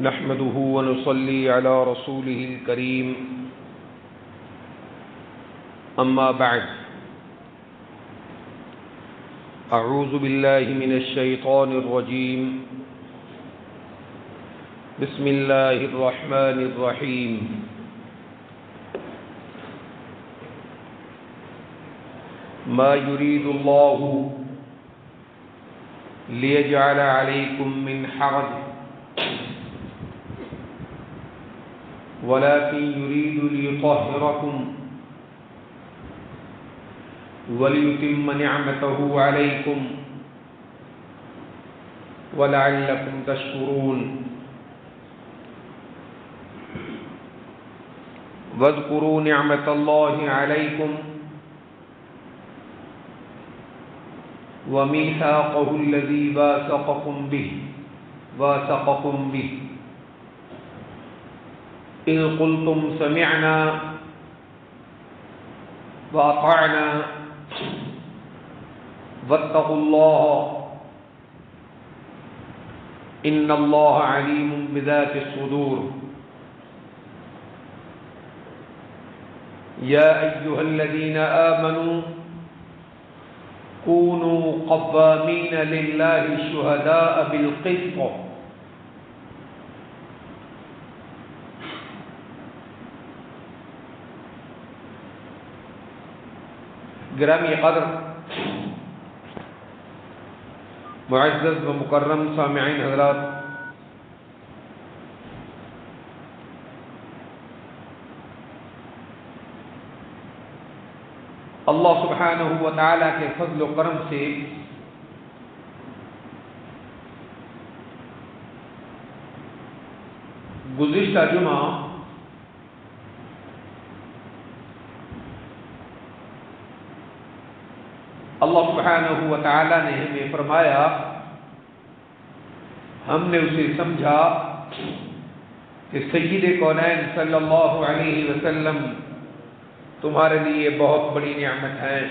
نحمده ونصلي على رسوله الكريم أما بعد أعوذ بالله من الشيطان الرجيم بسم الله الرحمن الرحيم ما يريد الله ليجعل عليكم من حرج ولكن يريد ليطهركم وليتم نعمته عليكم ولعلكم تشكرون واذكروا نعمة الله عليكم وميثاقه الذي واثقكم به إذ قلتم سمعنا وأطعنا واتقوا الله إن الله عليم بذات الصدور يا أيها الذين آمنوا كونوا قوامين لله شهداء بالقسط گرامی قدر معزز و مکرم سامعین حضرات، اللہ سبحانہ و تعالی کے فضل و کرم سے گزشتہ جمعہ اللہ سبحانہ و تعالی نے ہمیں فرمایا، ہم نے اسے سمجھا کہ سید کونین صلی اللہ علیہ وسلم تمہارے لیے بہت بڑی نعمت ہے،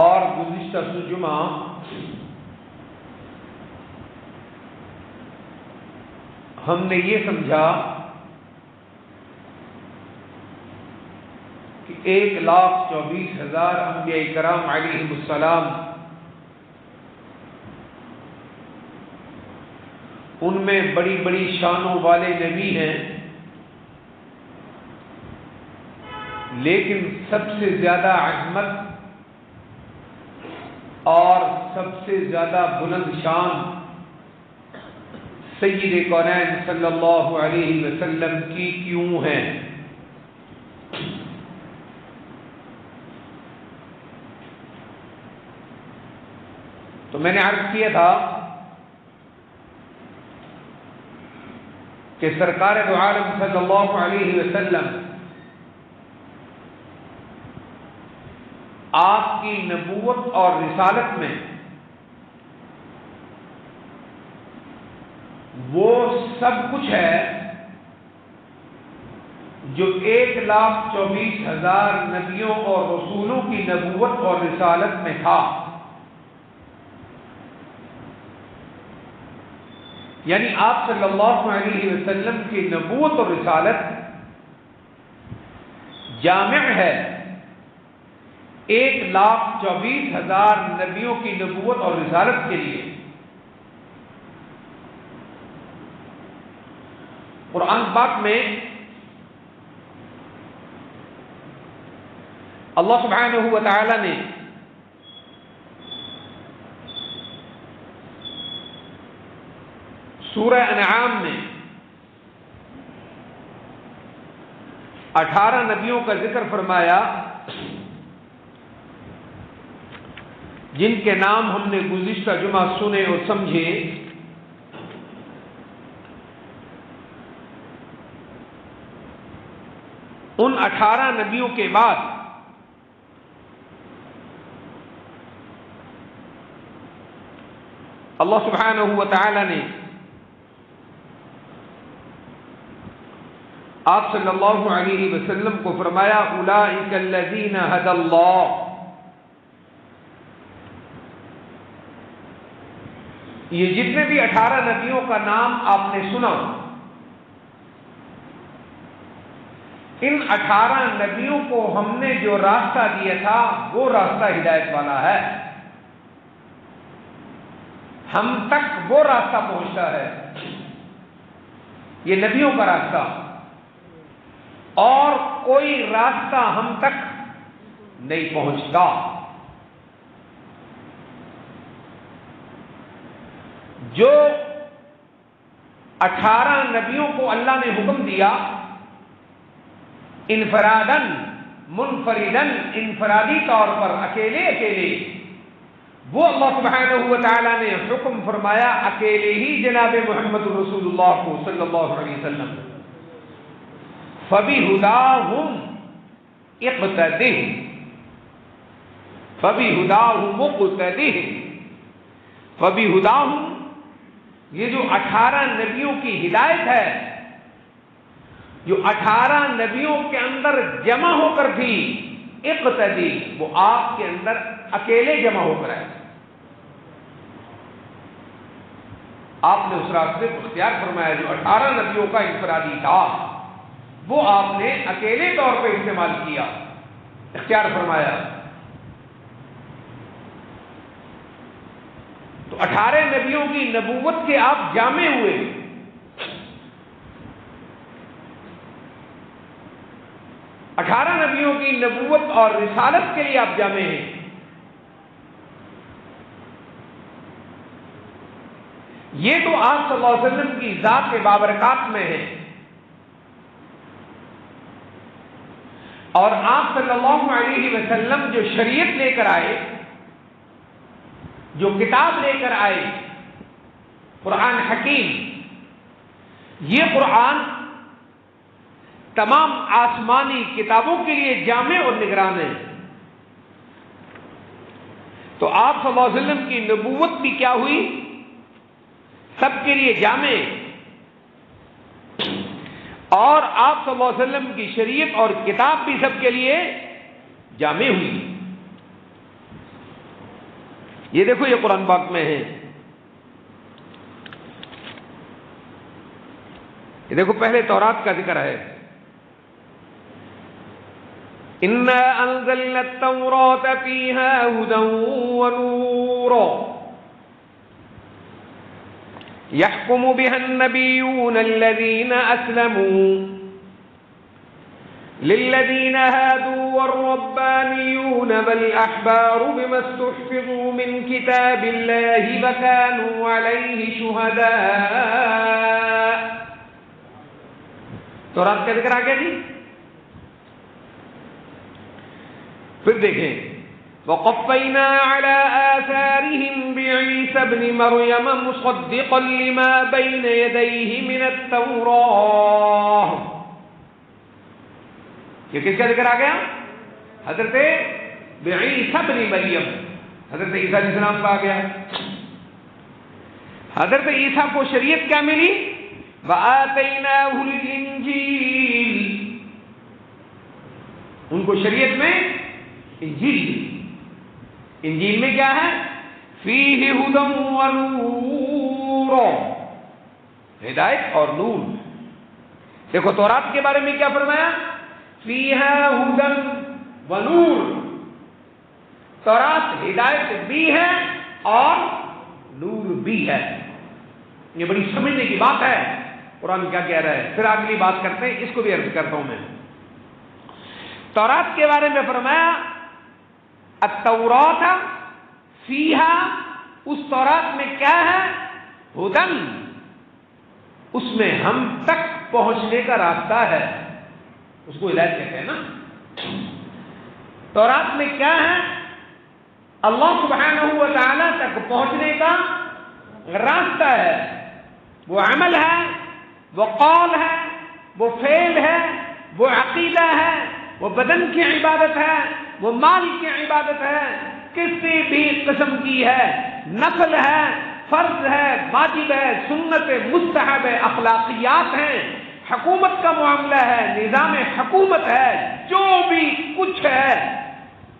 اور گزشتہ جمعہ ہم نے یہ سمجھا کہ 1,24,000 انبیاء کرام علیہم السلام، ان میں بڑی بڑی شانوں والے نبی ہیں، لیکن سب سے زیادہ عظمت اور سب سے زیادہ بلند شان سید کونین صلی اللہ علیہ وسلم کی کیوں ہے؟ تو میں نے عرض کیا تھا کہ سرکار دو عالم صلی اللہ علیہ وسلم آپ کی نبوت اور رسالت میں وہ سب کچھ ہے جو 1,24,000 نبیوں اور رسولوں کی نبوت اور رسالت میں تھا، یعنی آپ صلی اللہ علیہ وسلم کی نبوت اور رسالت جامع ہے 1,24,000 نبیوں کی نبوت اور رسالت کے لیے۔ قرآن پاک میں اللہ سبحانہ و تعالی نے سورہ انعام میں 18 نبیوں کا ذکر فرمایا، جن کے نام ہم نے گزشتہ جمعہ سنے اور سمجھے۔ ان 18 نبیوں کے بعد اللہ سبحانہ و تعالی نے آپ صلی اللہ علیہ وسلم کو فرمایا اولئک الذین ھدی اللہ، یہ جتنے بھی 18 نبیوں کا نام آپ نے سنا، ان 18 نبیوں کو ہم نے جو راستہ دیا تھا وہ راستہ ہدایت والا ہے، ہم تک وہ راستہ پہنچتا ہے، یہ نبیوں کا راستہ، اور کوئی راستہ ہم تک نہیں پہنچتا۔ جو 18 نبیوں کو اللہ نے حکم دیا انفرادن منفردن، انفرادی طور پر اکیلے اکیلے، وہ اللہ سبحانہ و تعالیٰ نے حکم فرمایا اکیلے ہی جناب محمد رسول اللہ کو صلی اللہ علیہ وسلم، فَبِهُدَاهُمْ اقْتَدِهْ فَبِهُدَاهُمْ مُقْتَدِهْ۔ فَبِهُدَاهُمْ، یہ جو 18 نبیوں کی ہدایت ہے، جو 18 نبیوں کے اندر جمع ہو کر تھی، اقتدی، وہ آپ کے اندر اکیلے جمع ہو کر ہے، آپ نے اس راستے کو اختیار فرمایا جو 18 نبیوں کا انفرادی تھا، وہ آپ نے اکیلے طور پہ استعمال کیا، اختیار فرمایا۔ تو 18 نبیوں کی نبوت کے آپ جامع ہوئے، 18 نبیوں کی نبوت اور رسالت کے لیے آپ جامع ہیں۔ یہ تو آپ صلی اللہ علیہ وسلم کی ذات کے بابرکات میں ہے، اور آپ صلی اللہ علیہ وسلم جو شریعت لے کر آئے، جو کتاب لے کر آئے، قرآن حکیم، یہ قرآن تمام آسمانی کتابوں کے لیے جامع اور نگران ہے۔ تو آپ صلی اللہ علیہ وسلم کی نبوت بھی کیا ہوئی؟ سب کے لیے جامع، اور آپ صلی اللہ علیہ وسلم کی شریعت اور کتاب بھی سب کے لیے جامع ہوئی۔ یہ دیکھو، یہ قرآن پاک میں ہے، یہ دیکھو پہلے تورات کا ذکر ہے، اِنَّا أَنزَلْنَا التَّوْرَاةَ فِيهَا هُدًى وَنُورٌ يَحْكُمُ بِهَا النَّبِيُّونَ الَّذِينَ أَسْلَمُوا لِلَّذِينَ هَادُوا وَالرَّبَّانِيُّونَ وَالْأَحْبَارُ بِمَا اسْتُحْفِظُوا مِنْ كِتَابِ اللَّهِ وَكَانُوا عَلَيْهِ شُهَدَاءَ۔ تورات کا ذکر آ گیا جی۔ پھر دیکھیں، وَقَفَّيْنَا عَلَىٰ آثَارِهِمْ بِعِيسَى ابْنِ مَرْيَمَ مُصَدِّقًا لِمَا بَيْنَ يَدَيْهِ مِنَ التَّوْرَاةِ۔ یہ کس کا ذکر آ گیا؟ حضرت عیسیٰ ابن مریم، حضرت عیسیٰ علیہ السلام کا آ گیا۔ حضرت عیسیٰ کو شریعت کیا ملی؟ وَآتَيْنَاهُ الْإِنْجِيلَ، ان کو شریعت میں انجیل، انجیل میں کیا ہے؟ فِيهِ هُدًى وَنُورٌ، ہدایت اور نور۔ دیکھو تورات کے بارے میں کیا فرمایا؟ فِيهَا هُدًى وَنُورٌ، تورات ہدایت بھی ہے اور نور بھی ہے۔ یہ بڑی سمجھنے کی بات ہے، قرآن کیا کہہ رہا ہے۔ پھر اگلی بات کرتے ہیں، اس کو بھی عرض کرتا ہوں میں۔ تورات کے بارے میں فرمایا التوراۃ فیہا، اس تورات میں کیا ہے؟ ہدن، اس میں ہم تک پہنچنے کا راستہ ہے، اس کو ہدایت کہتے ہیں نا۔ تورات میں کیا ہے؟ اللہ سبحانہ و تعالی تک پہنچنے کا راستہ ہے، وہ عمل ہے، وہ قول ہے، وہ فعل ہے، وہ عقیدہ ہے، وہ بدن کی عبادت ہے، وہ مال کی عبادت ہے، کسی بھی قسم کی ہے، نفل ہے، فرض ہے، واجب ہے، سنت ہے، مستحب ہے، اخلاقیات ہیں، حکومت کا معاملہ ہے، نظام حکومت ہے، جو بھی کچھ ہے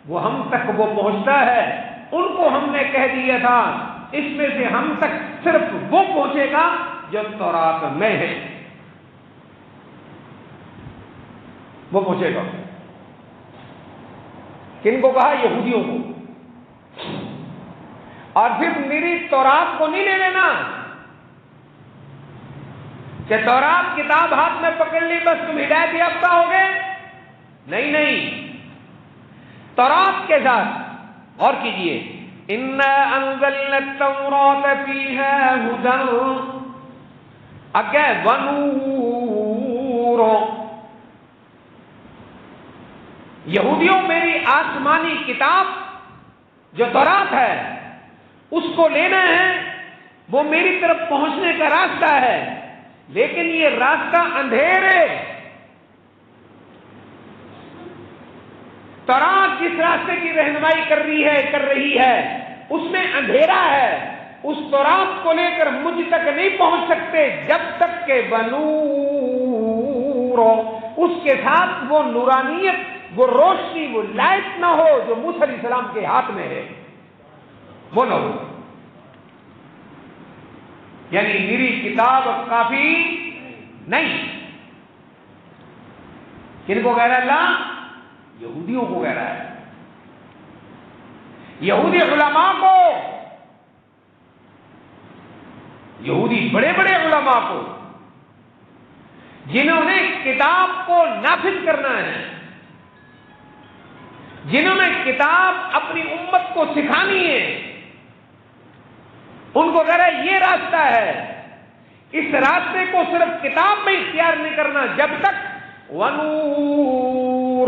وہ ہم تک وہ پہنچتا ہے۔ ان کو ہم نے کہہ دیا تھا اس میں سے ہم تک صرف وہ پہنچے گا جو تورات میں ہے، وہ پہنچے گا۔ کن کو کہا؟ یہودیوں کو۔ اور پھر میری تورات کو نہیں لے لینا کہ تورات کتاب ہاتھ میں پکڑ لی بس تم ہدایت یافتہ ہو گئے، نہیں نہیں، تورات کے ساتھ غور کیجئے، اِنَّا أَنزَلْنَا التَّوْرَاةَ فِيهَا هُدًى وَنُورٌ۔ یہودیوں میری آسمانی کتاب جو تورات ہے اس کو لینا ہے، وہ میری طرف پہنچنے کا راستہ ہے، لیکن یہ راستہ اندھیرے۔ تورات جس راستے کی رہنمائی کر رہی ہے اس میں اندھیرا ہے، اس تورات کو لے کر مجھ تک نہیں پہنچ سکتے جب تک کہ بنور اس کے ساتھ وہ نورانیت، وہ روشنی، وہ لائٹ نہ ہو جو موسیٰ علیہ السلام کے ہاتھ میں ہے، وہ نہ ہو۔ یعنی میری کتاب کافی نہیں۔ کن کو کہہ رہا ہے اللہ؟ یہودیوں کو کہہ رہا ہے، یہودی علماء کو، یہودی بڑے بڑے علماء کو، جنہوں نے کتاب کو نافذ کرنا ہے، جنہوں نے کتاب اپنی امت کو سکھانی ہے، ان کو کہہ رہا ہے یہ راستہ ہے، اس راستے کو صرف کتاب میں اختیار نہیں کرنا جب تک ونور،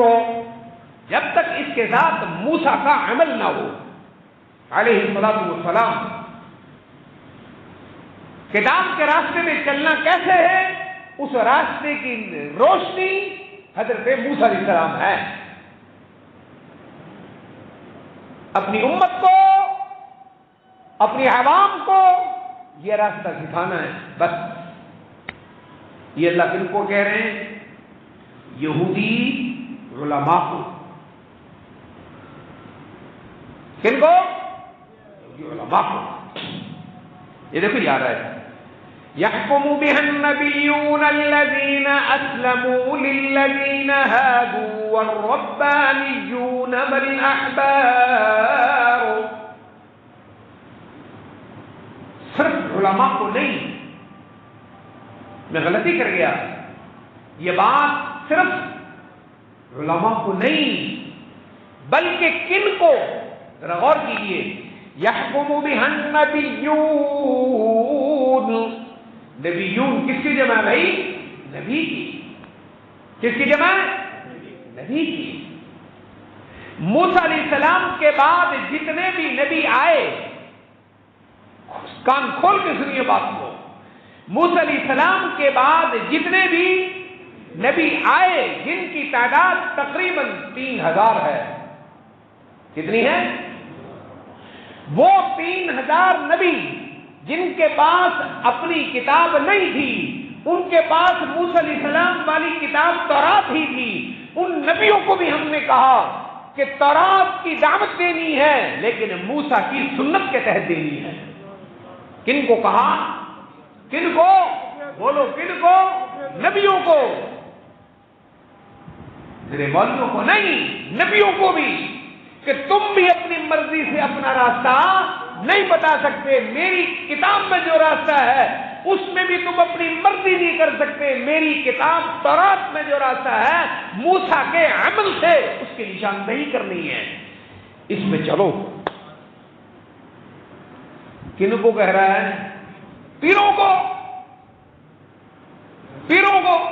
جب تک اس کے ساتھ موسیٰ کا عمل نہ ہو علیہ السلام۔ کتاب کے راستے میں چلنا کیسے ہے؟ اس راستے کی روشنی حضرت موسیٰ علیہ السلام ہے۔ اپنی امت کو، اپنی عوام کو یہ راستہ سکھانا ہے، بس۔ یہ اللہ کن کو کہہ رہے ہیں؟ یہودی علماء کو۔ کن کو؟ یہودی علماء کو۔ یہ دیکھو یاد ہے، يحكم بها النبيون الذين أسلموا للذين هادوا والربانيون والأحبار۔ صرف علماء کو نہیں، میں غلطی کر گیا، یہ بات صرف علماء کو نہیں بلکہ کن کو؟ ذرا غور کیجیے، يحكم بها النبيون، نبیون کس کی جمع بھائی؟ نبی کی۔ کس کی جمع؟ نبی کی۔ موسیٰ علیہ السلام کے بعد جتنے بھی نبی آئے، کان کھول کے سنیے بات کو، موسیٰ علیہ السلام کے بعد جتنے بھی نبی آئے جن کی تعداد تقریباً 3000 ہے، کتنی ہے؟ وہ 3000 نبی جن کے پاس اپنی کتاب نہیں تھی، ان کے پاس موسیٰ علیہ السلام والی کتاب تورات ہی تھی، ان نبیوں کو بھی ہم نے کہا کہ تورات کی دعوت دینی ہے لیکن موسیٰ کی سنت کے تحت دینی ہے۔ کن کو کہا؟ کن کو؟ بولو کن کو؟ نبیوں کو، میرے مولویوں کو نہیں، نبیوں کو بھی، کہ تم بھی اپنی مرضی سے اپنا راستہ نہیں بتا سکتے، میری کتاب میں جو راستہ ہے اس میں بھی تم اپنی مرضی نہیں کر سکتے، میری کتاب تورات میں جو راستہ ہے موسیٰ کے عمل سے اس کی نشاندہی کرنی ہے، اس میں چلو۔ کن کو کہہ رہا ہے؟ پیروں کو، پیروں کو،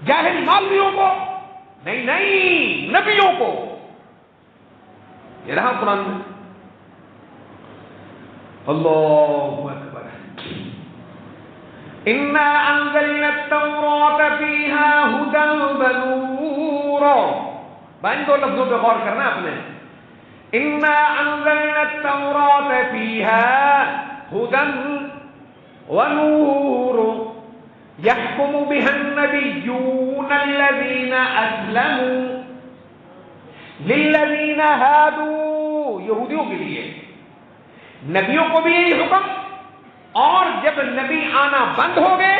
جاہل مولویوں کو نہیں، نہیں، نبیوں کو۔ یہ رہا قرآن میں، اللہ اکبر۔ اِنَّا أَنزَلْنَا التَّوْرَاةَ فِيهَا هُدًى وَنُورٌ۔ بائن دو لفظوں پہ غور کرنا آپ نے، اِنَّا أَنزَلْنَا التَّوْرَاةَ فِيهَا هُدًى وَنُورٌ يَحْكُمُ بِهَا النَّبِيُّونَ الَّذِينَ أَسْلَمُوا لِلَّذِينَ هَادُوا، یہودیوں کے لیے، نبیوں کو بھی یہی حکم، اور جب نبی آنا بند ہو گئے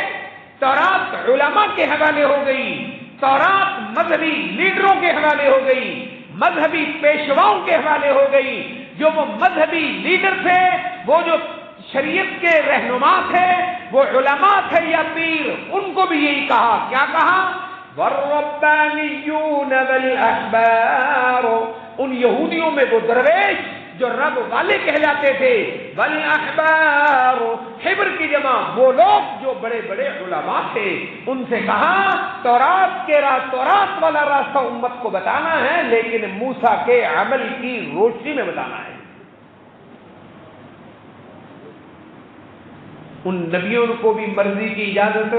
تورات علماء کے حوالے ہو گئی، تورات مذہبی لیڈروں کے حوالے ہو گئی، مذہبی پیشواؤں کے حوالے ہو گئی۔ جو وہ مذہبی لیڈر تھے، وہ جو شریعت کے رہنما تھے، وہ علماء تھے یا پیر، ان کو بھی یہی کہا، کیا کہا؟ وَالرَّبَّانِيُّونَ وَالْأَحْبَارُ، ان یہودیوں میں وہ درویش جو رب والے کہلاتے تھے، وَالْأَحْبَارُ حبر کی جمع وہ لوگ جو بڑے بڑے علماء تھے، ان سے کہا تورات والا راستہ امت کو بتانا ہے، لیکن موسیٰ کے عمل کی روشنی میں بتانا ہے۔ ان نبیوں کو بھی مرضی کی اجازت۔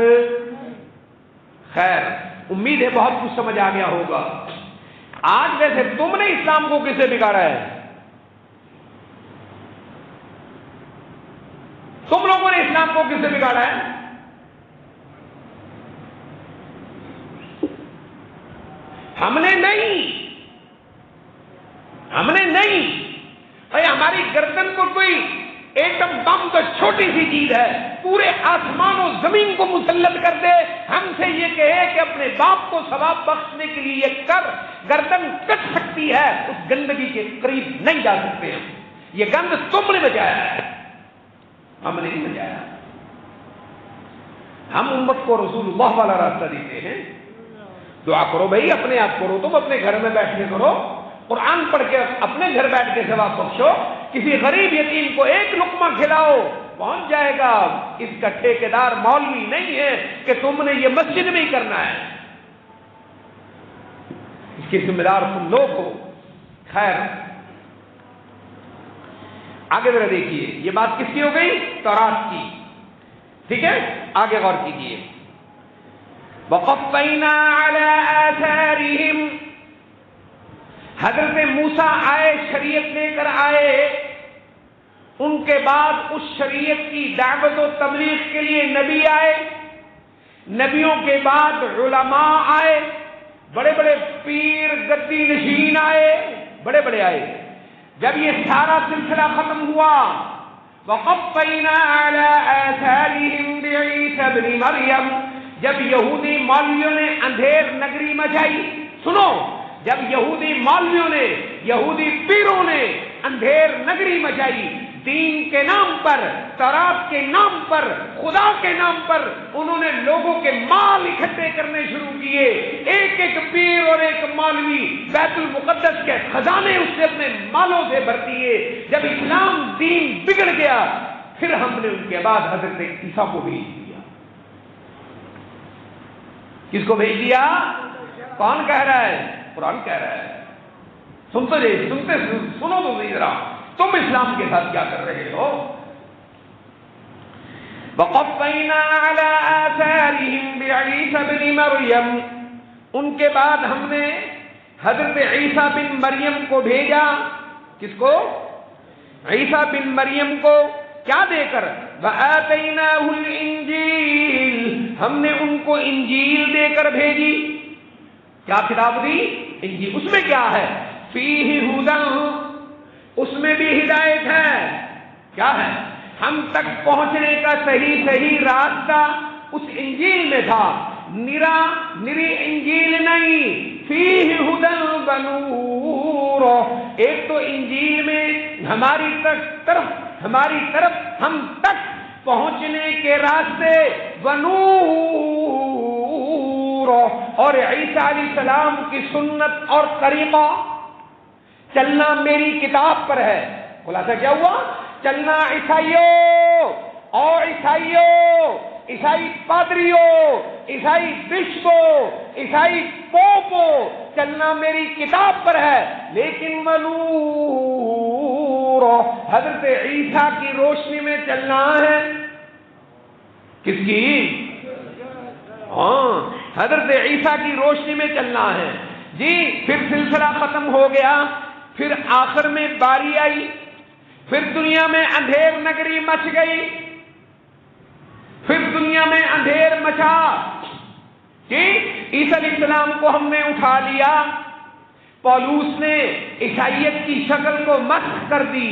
خیر، امید ہے بہت کچھ سمجھ آ گیا ہوگا۔ آج ویسے تم نے اسلام کو کسے بگاڑا ہے؟ تم لوگوں نے اسلام کو کسے بگاڑا ہے؟ ہم نے نہیں۔ بھائی ہماری گردن کو کوئی ایٹم بم تو چھوٹی سی چیز ہے، پورے آسمان و زمین کو مسلط کر دے، ہم سے یہ کہے کہ اپنے باپ کو ثواب بخشنے کے لیے یہ کر، گردن کٹ سکتی ہے، اس گندگی کے قریب نہیں جا سکتے ہم۔ یہ گند تم نے بجایا ہے، ہم نے نہیں بجایا۔ ہم امت کو رسول اللہ والا راستہ دیتے ہیں۔ دعا کرو بھائی، اپنے آپ کرو، تم اپنے گھر میں بیٹھ کے کرو، قرآن پڑھ کے اپنے گھر بیٹھ کے ثواب بخشو، کسی غریب یتیم کو ایک لقمہ کھلاؤ، پہنچ جائے گا۔ اس کا ٹھیکیدار مولوی نہیں ہے کہ تم نے یہ مسجد میں ہی کرنا ہے، اس کی ذمہ دار تم لوگ ہو۔ خیر، آگے ذرا دیکھیے، یہ بات کس کی ہو گئی؟ تورات کی، ٹھیک ہے؟ آگے غور کیجیے۔ وَقَفَّيْنَا عَلَىٰ آثَارِهِمْ، حضرت موسیٰ آئے، شریعت لے کر آئے، ان کے بعد اس شریعت کی دعوت و تبلیغ کے لیے نبی آئے، نبیوں کے بعد علماء آئے، بڑے بڑے پیر گدی نشین آئے، بڑے بڑے آئے۔ جب یہ سارا سلسلہ ختم ہوا، وَقَفَّيْنَا عَلَىٰ آثَارِهِمْ بِعِيسَى ابْنِ مَرْيَمَ، جب یہودی مولویوں نے اندھیر نگری مچائی، سنو، جب یہودی مولویوں نے، یہودی پیروں نے اندھیر نگری مچائی، دین کے نام پر، تورات کے نام پر، خدا کے نام پر، انہوں نے لوگوں کے مال اکٹھے کرنے شروع کیے۔ ایک ایک پیر اور ایک مولوی بیت المقدس کے خزانے اس سے اپنے مالوں سے بھر دیے۔ جب اسلام دین بگڑ گیا، پھر ہم نے ان کے بعد حضرت عیسیٰ کو بھیج دیا۔ کس کو بھیج دیا؟ کون کہہ رہا ہے؟ قرآن کہہ رہا ہے۔ سنو تو صحیح ذرا، تم اسلام کے ساتھ کیا کر رہے ہو؟ وَقَفَّيْنَا عَلَىٰ آثَارِهِمْ بِعِيسَى ابْنِ مَرْيَمَ، ان کے بعد ہم نے حضرت عیسیٰ بن مریم کو بھیجا۔ کس کو؟ عیسیٰ بن مریم کو، کیا دے کر؟ وَآتَيْنَاهُ الْإِنْجِيلَ، ہم نے ان کو انجیل دے کر بھیجی۔ کیا کتاب دی؟ انجیل۔ اس میں کیا ہے؟ فِيهِ هُدًى، اس میں بھی ہدایت ہے۔ کیا ہے؟ ہم تک پہنچنے کا صحیح راستہ اس انجیل میں تھا۔ نری انجیل نہیں، فیہ ہدی ونور، ایک تو انجیل میں ہماری طرف ہم تک پہنچنے کے راستے، ونور، اور عیسیٰ علیہ السلام کی سنت اور طریقہ، چلنا میری کتاب پر ہے۔ خلاصہ کیا ہوا؟ چلنا عیسائی پادریوں، عیسائی بشپوں، عیسائی پوپوں، چلنا میری کتاب پر ہے، لیکن منور، حضرت عیسیٰ کی روشنی میں چلنا ہے۔ کس کی؟ ہاں، حضرت عیسیٰ کی روشنی میں چلنا ہے۔ جی، پھر سلسلہ ختم ہو گیا، پھر آخر میں باری آئی، پھر دنیا میں اندھیر نگری مچ گئی، پھر دنیا میں اندھیر مچا۔ جی، عیسیٰ علیہ السلام کو ہم نے اٹھا لیا، پولوس نے عیسائیت کی شکل کو مسخ کر دی.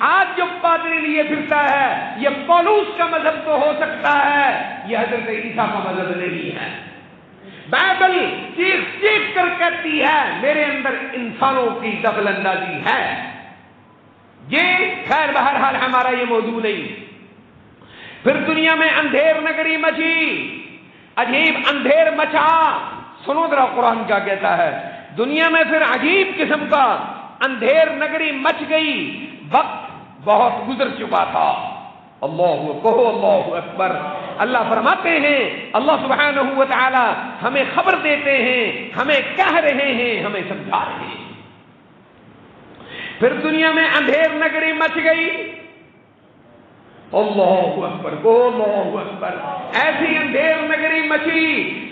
آج جو پادری لیے پھرتا ہے یہ پولوس کا مذہب تو ہو سکتا ہے, یہ حضرت عیسیٰ کا مذہب نہیں ہے. بائبل چیخ چیخ کر کہتی ہے میرے اندر انسانوں کی دخل اندازی ہے. یہ خیر بہرحال ہمارا یہ موضوع نہیں. پھر دنیا میں اندھیر نگری مچی, عجیب اندھیر مچا. سنو ذرا قرآن کیا کہتا ہے. دنیا میں پھر عجیب قسم کا اندھیر نگری مچ گئی, وقت بہت گزر چکا تھا. اللہ کہو اللہ اکبر. اللہ فرماتے ہیں, اللہ سبحانہ و تعالی ہمیں خبر دیتے ہیں, ہمیں کہہ رہے ہیں, ہمیں سمجھا رہے ہیں. پھر دنیا میں اندھیر نگری مچ گئی. اللہ اکبر کہو اللہ اکبر. ایسی اندھیر نگری مچی.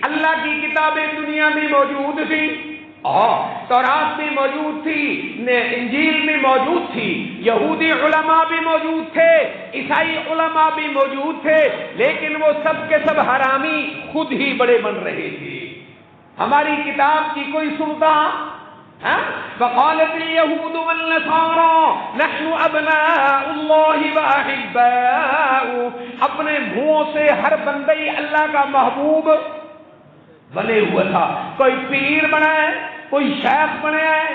اللہ کی کتابیں دنیا میں موجود تھی, تورات بھی موجود تھی, انجیل بھی موجود تھی, یہودی علماء بھی موجود تھے, عیسائی علماء بھی موجود تھے, لیکن وہ سب کے سب حرامی خود ہی بڑے بن رہے تھے. ہماری کتاب کی کوئی سنتا؟ وقالت اليهود والنصارى نحن ابناء الله واحباؤه. اپنے منہوں سے ہر بندے اللہ کا محبوب بنے ہوا تھا. کوئی پیر بنا ہے, کوئی شیخ بنا ہے,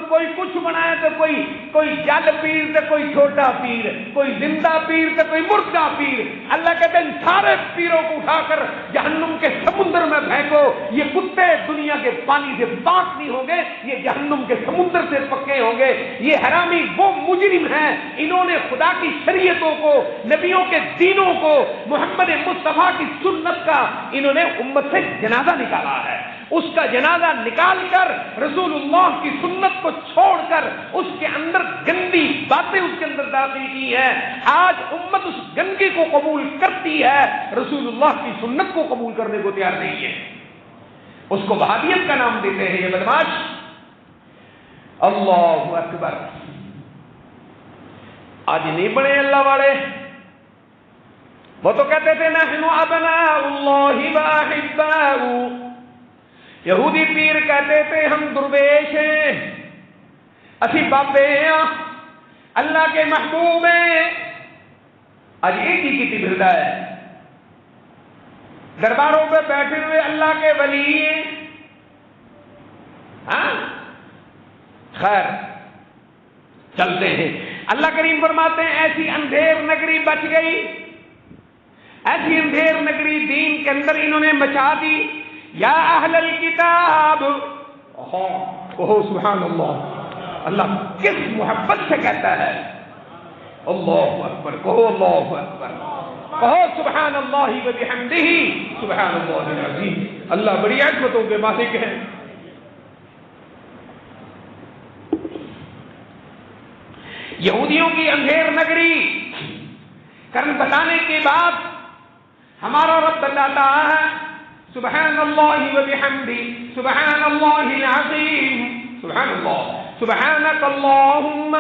کوئی کچھ بنا ہے, تو کوئی جل پیر تو کوئی چھوٹا پیر, کوئی زندہ پیر تو کوئی مردہ پیر. اللہ کہتے ہیں سارے پیروں کو اٹھا کر جہنم کے سمندر میں پھینکو. یہ کتے دنیا کے پانی سے پاک نہیں ہوں گے, یہ جہنم کے سمندر سے پکے ہوں گے. یہ حرامی وہ مجرم ہیں, انہوں نے خدا کی شریعتوں کو, نبیوں کے دینوں کو, محمد مصطفیٰ کی سنت کا انہوں نے امت سے جنازہ نکالا ہے. اس کا جنازہ نکال کر رسول اللہ کی سنت کو چھوڑ کر اس کے اندر گندی باتیں اس کے اندر داخل کی ہیں. آج امت اس گندگی کو قبول کرتی ہے, رسول اللہ کی سنت کو قبول کرنے کو تیار نہیں ہے. اس کو وہابیت کا نام دیتے ہیں یہ بدماش. اللہ اکبر. آج نہیں بنے اللہ والے. وہ تو کہتے تھے نحن ابناء اللہ واحباؤہ. یہودی پیر کہتے تھے ہم درویش ہیں, اسی بابے ہیں, اللہ کے محبوب ہیں. آج ایک ہی کی پھرتا ہے, درباروں پہ بیٹھے ہوئے اللہ کے ولی ہیں. خیر چلتے ہیں. اللہ کریم فرماتے ہیں ایسی اندھیر نگری بچ گئی, ایسی اندھیر نگری دین کے اندر انہوں نے مچا دی. یا اہل الکتاب, کہو سبحان اللہ. اللہ کس محبت سے کہتا ہے. اللہ اکبر کہو اللہ اکبر. کہو سبحان اللہ وبحمدہ سبحان اللہ العظیم. اللہ بڑی عظمتوں کے مالک ہیں. یہودیوں کی اندھیر نگری کرن بتانے کے بعد ہمارا رب بتاتا ہے سبحان اللہ وبحمدہ سبحان اللہ العظیم. سبحان اللہ. سبحانک اللہم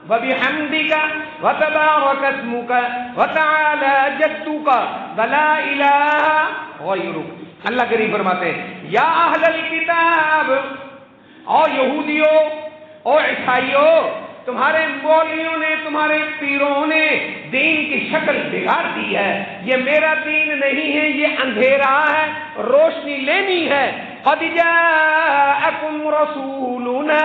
وبحمدک وتبارک اسمک وتعالی جدک ولا الہ غیرک. اللہ کریم فرماتے ہیں یا اہل الکتاب, اور یہودیوں اور عیسائیوں, تمہارے مولویوں نے, تمہارے پیروں نے دین کی شکل بگاڑ دی ہے. یہ میرا دین نہیں ہے, یہ اندھیرا ہے, روشنی لینی ہے. قد جاءکم رسولنا,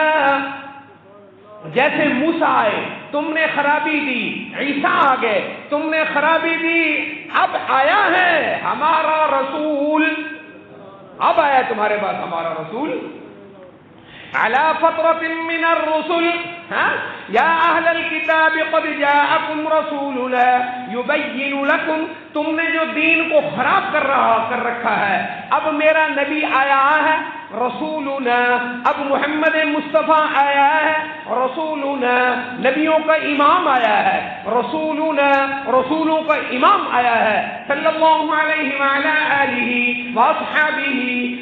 جیسے موسیٰ آئے تم نے خرابی دی, عیسیٰ آ گئے تم نے خرابی دی, اب آیا ہے ہمارا رسول, اب آیا تمہارے پاس ہمارا رسول. علی فترۃ من الرسل یا اہل الکتاب قد جاءکم رسولنا یبین لکم. تم نے جو دین کو خراب کر رکھا ہے, اب میرا نبی آیا ہے رسولنا, اب محمد مصطفیٰ آیا ہے رسولنا, نبیوں کا امام آیا ہے رسولنا, رسولوں کا امام آیا ہے صلی اللہ علیہ وعلی آلہ واصحابہ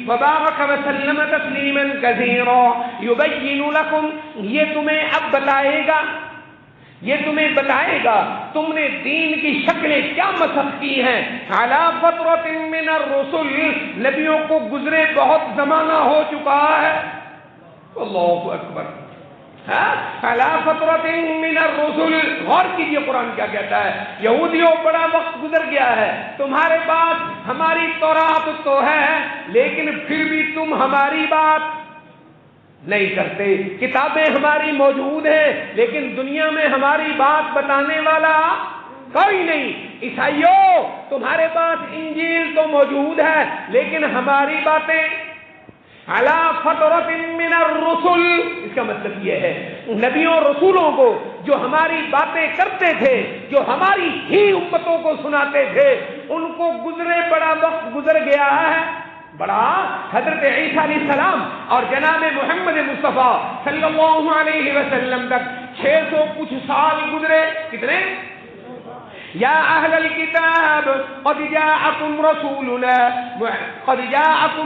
وبارک وسلم تسلیما کثیرا. یبین لکم, یہ تمہیں اب بتائے گا, یہ تمہیں بتائے گا تم نے دین کی شکلیں کیا مسخ کی ہیں. علی فترۃ من الرسل, نبیوں کو گزرے بہت زمانہ ہو چکا ہے, اللہ اکبر. علی فترۃ من الرسل. غور کیجیے قرآن کیا کہتا ہے. یہودیوں بڑا وقت گزر گیا ہے, تمہارے پاس ہماری تورات تو ہے لیکن پھر بھی تم ہماری بات نہیں کرتے. کتابیں ہماری موجود ہیں لیکن دنیا میں ہماری بات بتانے والا کوئی نہیں. عیسائیوں تمہارے پاس انجیل تو موجود ہے لیکن ہماری باتیں علی فترۃ من الرسل. اس کا مطلب یہ ہے نبیوں رسولوں کو جو ہماری باتیں کرتے تھے, جو ہماری ہی امتوں کو سناتے تھے, ان کو گزرے بڑا وقت گزر گیا ہے. بڑا حضرت عیسیٰ علیہ السلام اور جناب محمد مصطفیٰ صلی اللہ علیہ وسلم تک 600 کچھ سال گزرے. کتنے؟ یا اہل الکتاب قد جاءکم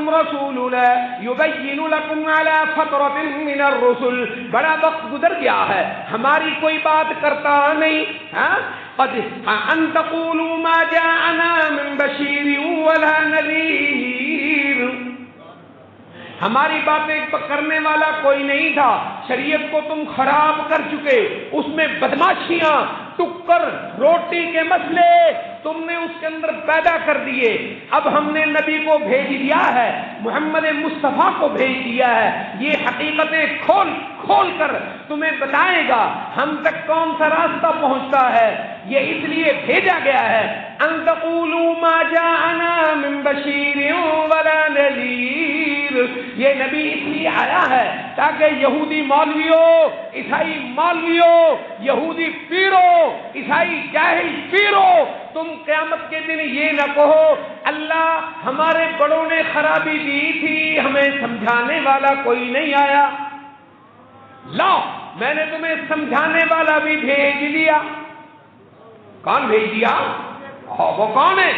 رسولنا یبین لکم علی فترۃ من الرسل. بڑا وقت گزر گیا ہے, ہماری کوئی بات کرتا نہیں. قد ان تقولوا ما جاءنا من بشیر ولا نذیر. ہماری باتیں کرنے والا کوئی نہیں تھا, شریعت کو تم خراب کر چکے, اس میں بدماشیاں, ٹکر, روٹی کے مسئلے تم نے اس کے اندر پیدا کر دیے. اب ہم نے نبی کو بھیج دیا ہے, محمد مصطفیٰ کو بھیج دیا ہے, یہ حقیقتیں کھول کھول کر تمہیں بتائے گا ہم تک کون سا راستہ پہنچتا ہے. یہ اس لیے بھیجا گیا ہے ان تقولوا ما جاءنا من بشیر ولا نذیر. یہ نبی اس لیے آیا ہے تاکہ یہودی مولویوں, عیسائی مولویوں, یہودی پیروں, عیسائی جاہل پیروں, تم قیامت کے دن یہ نہ کہو اللہ ہمارے بڑوں نے خرابی دی تھی, ہمیں سمجھانے والا کوئی نہیں آیا. لا, میں نے تمہیں سمجھانے والا بھی بھیج دیا. کون بھیج دیا؟ وہ کون ہے؟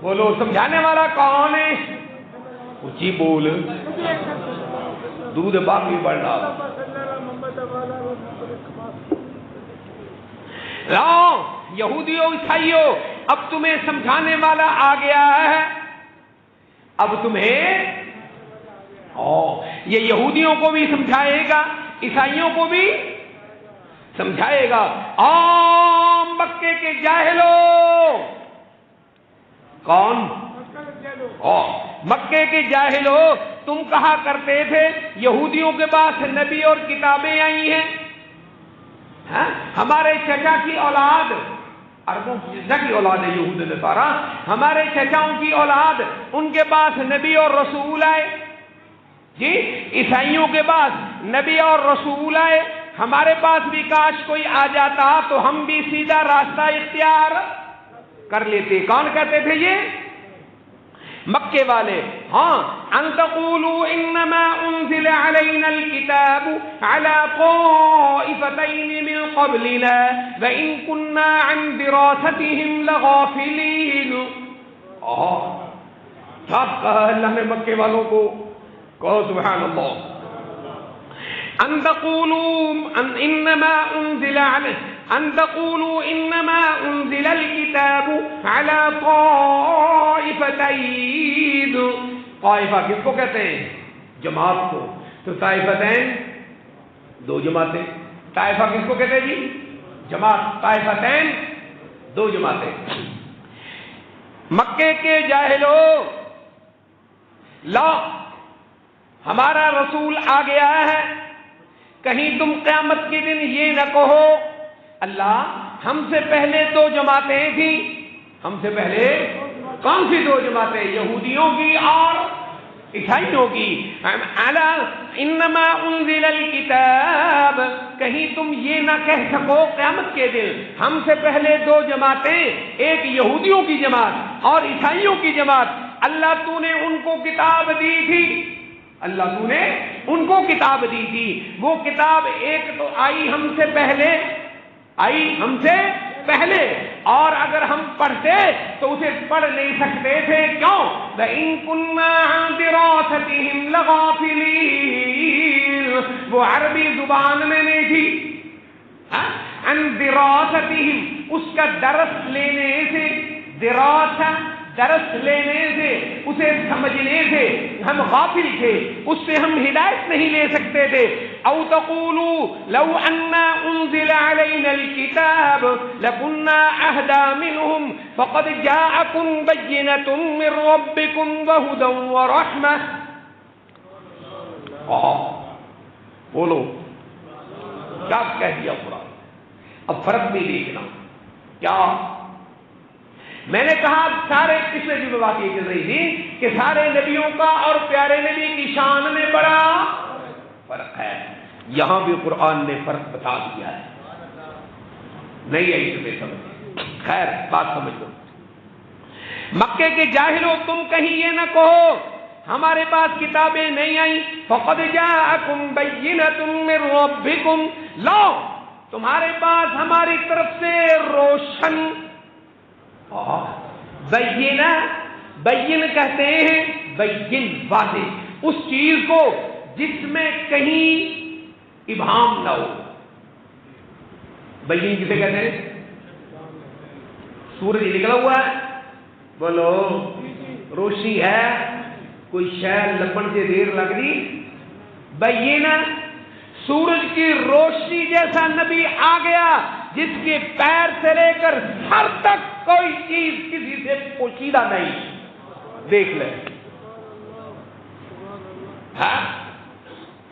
بولو, سمجھانے والا کون ہے؟ اونچی بول, دودھ باقی بڑھنا. لاؤ یہودیوں عیسائیوں, اب تمہیں سمجھانے والا آ گیا ہے. اب تمہیں یہ یہودیوں کو بھی سمجھائے گا, عیسائیوں کو بھی سمجھائے گا. مکے کے جاہلوں. کون؟ مکے کے جاہلوں, تم کہا کرتے تھے یہودیوں کے پاس نبی اور کتابیں آئی ہیں. ہمارے چچا کی اولاد, عربوں کی چچا کی اولاد ہے یہود نصارا, ہمارے چچاؤں کی اولاد, ان کے پاس نبی اور رسول آئے. جی, عیسائیوں کے پاس نبی اور رسول آئے, ہمارے پاس بھی کاش کوئی آ جاتا تو ہم بھی سیدھا راستہ اختیار کر لیتے. کون کہتے تھے یہ؟ مکے والے. ہاں, ان تقولوا انما انزل علينا الكتاب على طائفتين من قبلنا وان كنا عن دراستهم لغافلين. سب کہا اللہ نے مکے والوں کو, کہو سبحان اللہ. ان تقولوا انما انزل علينا ان تقولوا انما انزل الكتاب على طائفتين. طائفہ کس کو کہتے ہیں؟ جماعت کو. تو طائفتین دو جماعتیں. طائفہ کس کو کہتے ہیں جی؟ جماعت. طائفتین دو جماعتیں. مکے کے جاہلوں, لا ہمارا رسول آ گیا ہے, کہیں تم قیامت کے دن یہ نہ کہو اللہ ہم سے پہلے دو جماعتیں تھیں. ہم سے پہلے کون سی دو جماعتیں؟ یہودیوں کی اور عیسائیوں کی. انما انزل الکتاب, کہیں تم یہ نہ کہہ سکو قیامت کے دن ہم سے پہلے دو جماعتیں, ایک یہودیوں کی جماعت اور عیسائیوں کی جماعت, اللہ تو نے ان کو کتاب دی تھی. اللہ تو نے ان کو کتاب دی تھی. وہ کتاب ایک تو آئی ہم سے پہلے, آئی ہم سے پہلے, اور اگر ہم پڑھتے تو اسے پڑھ نہیں سکتے تھے. کیوں؟ وَإِن كُنَّا عَن دِرَاسَتِهِمْ لَغَافِلِينَ. وہ عربی زبان میں نہیں تھی. عن دراستہم, اس کا درس لینے سے, دراسہ درس لینے سے، اسے سمجھنے سے ہم غافل تھے، اس سے ہم ہدایت نہیں لے سکتے تھے. او تقولوا لو انا انزل علينا الكتاب لكنا اهدى منهم فقد جاءكم بينة من ربكم وهدى ورحمة. بولو کیا کہہ دیا قرآن. اب فرق بھی دیکھنا کیا. میں نے کہا سارے پچھلے جو بات یہ چل رہی تھی کہ سارے نبیوں کا اور پیارے نبی کی شان میں بڑا فرق ہے. یہاں بھی قرآن نے فرق بتا دیا ہے. نہیں ہے اس میں سمجھ. خیر بات سمجھ لو. مکے کے جاہلوں تم کہیں یہ نہ کہو ہمارے پاس کتابیں نہیں آئیں. فقد جاءکم بینۃ من ربکم، لو تمہارے پاس ہماری طرف سے روشن بینہ. بین کہتے ہیں بین واضح اس چیز کو جس میں کہیں ابہام نہ ہو. بین کسے کہتے ہیں؟ سورج نکلا ہوا ہے، بولو روشنی ہے، کوئی شے لبن سے دیر لگ رہی. بینہ سورج کی روشنی جیسا نبی آ گیا جس کے پیر سے لے کر سر تک کوئی چیز کسی سے پوشیدہ نہیں. دیکھ لیں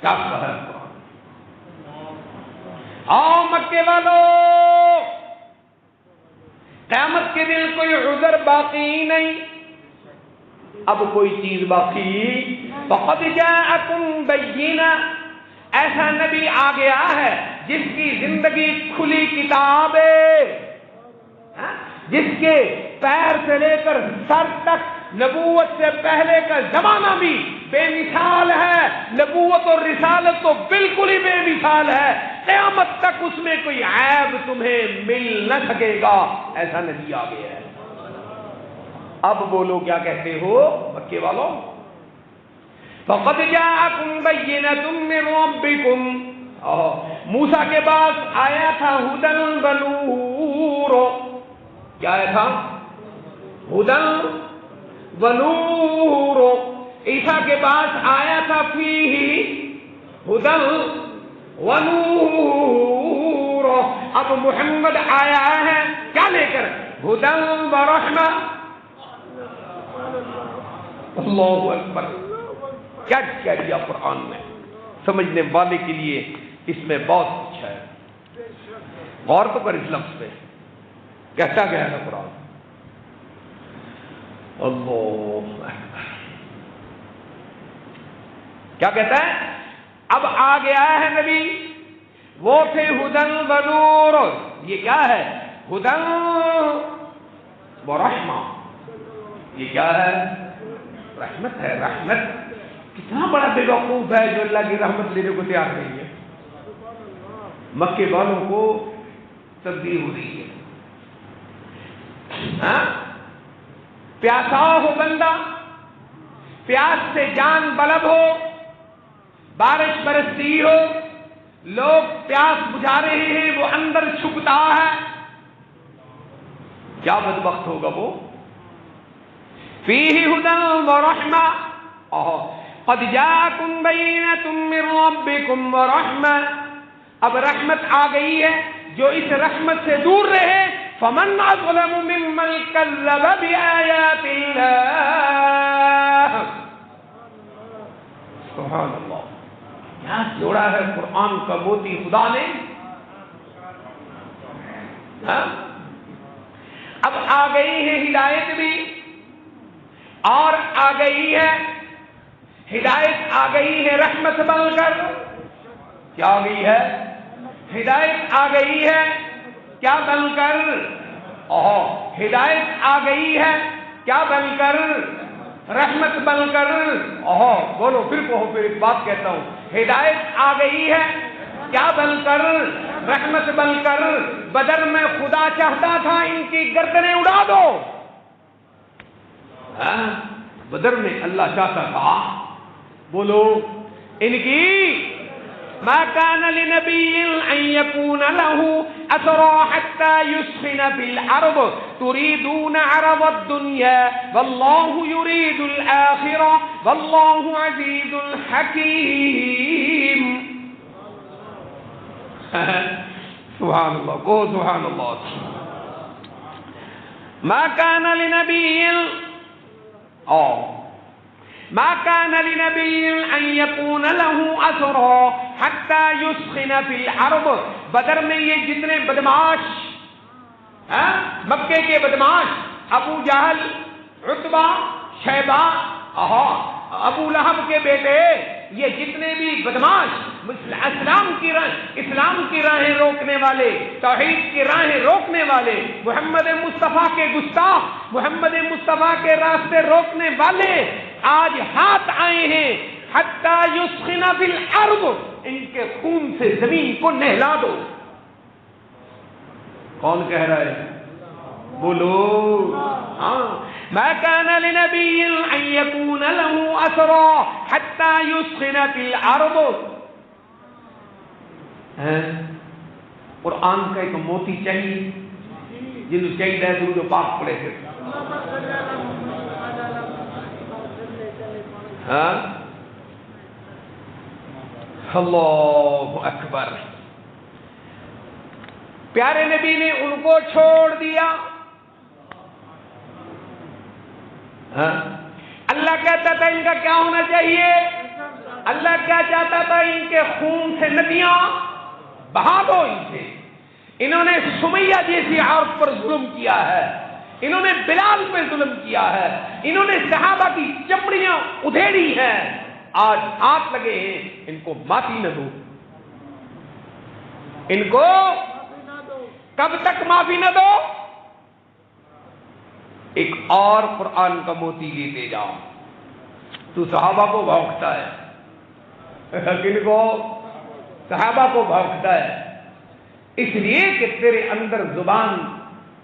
کیا کہا. آؤ مکے والو، قیامت کے دن کوئی عذر باقی نہیں، اب کوئی چیز باقی. فقد جاءکم بینہ، ایسا نبی آ گیا ہے جس کی زندگی کھلی کتاب ہے، جس کے پیر سے لے کر سر تک نبوت سے پہلے کا زمانہ بھی بے مثال ہے، نبوت اور رسالت تو بالکل ہی بے مثال ہے. قیامت تک اس میں کوئی عیب تمہیں مل نہ سکے گا. ایسا نبی آ گیا ہے. اب بولو کیا کہتے ہو مکے والوں. فقد جاءکم بینۃ من ربکم، موسیٰ کے پاس آیا تھا ہدی ونور. کیا آیا تھا؟ ہدی ونور. عیسیٰ کے پاس آیا تھا فیہ ہدی ونور. اب محمد آیا ہے کیا لے کر؟ ہدی ورحمہ. اللہ اکبر. کیا کہہ دیا قرآن میں. سمجھنے والے کے لیے اس میں بہت کچھ ہے. غور تو کر اس لفظ پہ کہتا گیا ہے قرآن. اللہ اکبر. کیا کہتا ہے؟ اب آ گیا ہے نبی، وہ تھے ہدی ونور. یہ کیا ہے؟ ہدی ورحمہ. یہ کیا ہے؟ رحمت ہے. رحمت. کتنا بڑا بے وقوف ہے جو اللہ کی رحمت لینے کو تیار نہیں ہے. مکے والوں کو تبدیل ہو رہی ہے. پیاسا ہو بندہ، پیاس سے جان بلب ہو، بارش برستی ہو، لوگ پیاس بجھا رہے ہیں، وہ اندر چھپتا ہے. کیا بدبخت ہوگا وہ. فیہ ہدی ورحمہ. قد جاءکم بینۃ من ربکم ورحمہ. اب رحمت آ گئی ہے، جو اس رحمت سے دور رہے فمن اظلم ممن کذب بآیات اللہ. سبحان اللہ. یہاں جوڑا ہے قرآن کا موتی خدا نے. اب آ گئی ہے ہدایت بھی، اور آ گئی ہے ہدایت، آ گئی ہے رحمت بن کر. کیا آ گئی ہے؟ ہدایت آ گئی ہے کیا بن کر؟ ہدایت آ گئی ہے کیا بن کر؟ رحمت بن کر. بولو پھر کہو. پھر ایک بات کہتا ہوں، ہدایت آ گئی ہے کیا بن کر؟ رحمت بن کر. بدر میں خدا چاہتا تھا ان کی گردنیں اڑا دو. بدر میں اللہ چاہتا تھا، بولو، ان کی ما كان لنبي أن يكون له أسرى حتى يسخن في الأرض تريدون عرض الدنيا والله يريد الآخرة والله عزيز حكيم. سبحان اللہ کو سبحان اللہ. ما كان لنبي ما كان لنبي أن يكون له أسرى حتى يسخن في الأرض. بدر میں یہ جتنے بدماش مکے کے بدماش ابو جہل عتبہ شیبہ ابو لہب کے بیٹے یہ جتنے بھی بدماش اسلام کی راہیں روکنے والے توحید کی راہیں روکنے والے محمد مصطفیٰ کے گستاخ محمد مصطفیٰ کے راستے روکنے والے آج ہاتھ آئے ہیں. حتی یسخن فی الارض ان کے خون سے زمین کو نہلا دو. کون کہہ رہا ہے؟ بولو. ما كان لنبي أن يكون له أسرى حتى يسخن في الأرض. قرآن کا ایک موتی چاہیے جنہوں چاہیے جو پاک پڑے تھے. اللہ اکبر. پیارے نبی نے ان کو چھوڑ دیا. اللہ کہتا تھا ان کا کیا ہونا چاہیے؟ اللہ کیا چاہتا تھا؟ ان کے خون سے ندیاں بہا دو. ان سے انہوں نے سمیہ جیسی عورت پر ظلم کیا ہے, انہوں نے بلال پر ظلم کیا ہے, انہوں نے صحابہ کی چمڑیاں ادھیڑی ہیں. آج ہاتھ لگے ہیں ان کو معافی نہ دو. ان کو کب تک معافی نہ دو؟ ایک اور قرآن کا موتی لیتے جاؤ. تو صحابہ کو بھونکتا ہے. کن کو؟ صحابہ کو بھونکتا ہے اس لیے کہ تیرے اندر زبان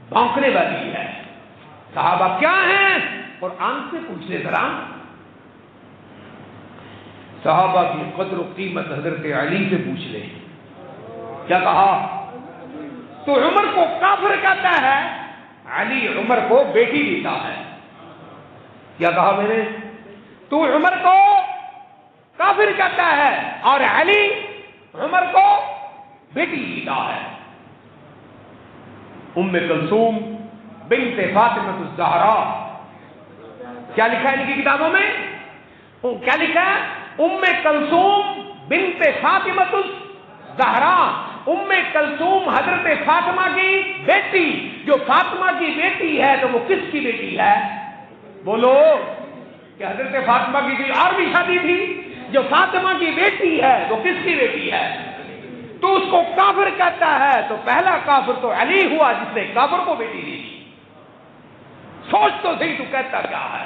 بھونکنے والی ہے. صحابہ کیا ہیں؟ قرآن سے پوچھ لے ذرا. صحابہ کی قدر و قیمت حضرت علی سے پوچھ لے. کیا کہا؟ تو عمر کو کافر کہتا ہے, علی عمر کو بیٹی دیتا ہے. کیا کہا میں نے؟ تو عمر کو کافر کہتا ہے اور علی عمر کو بیٹی دیتا ہے. ام کلثوم بنت فاطمہ الزہرا, کیا لکھا ہے ان کی کتابوں میں؟ کیا لکھا ہے؟ ام کلثوم بنت فاطمہ الزہرا. ام کلثوم حضرت فاطمہ کی بیٹی. جو فاطمہ کی بیٹی ہے تو وہ کس کی بیٹی ہے؟ بولو. کہ حضرت فاطمہ کی کوئی اور بھی شادی تھی؟ جو فاطمہ کی بیٹی ہے وہ کس کی بیٹی ہے؟ تو اس کو کافر کہتا ہے. تو پہلا کافر تو علی ہوا جس نے کافر کو بیٹی دی. سوچ تو صحیح تو کہتا کیا ہے.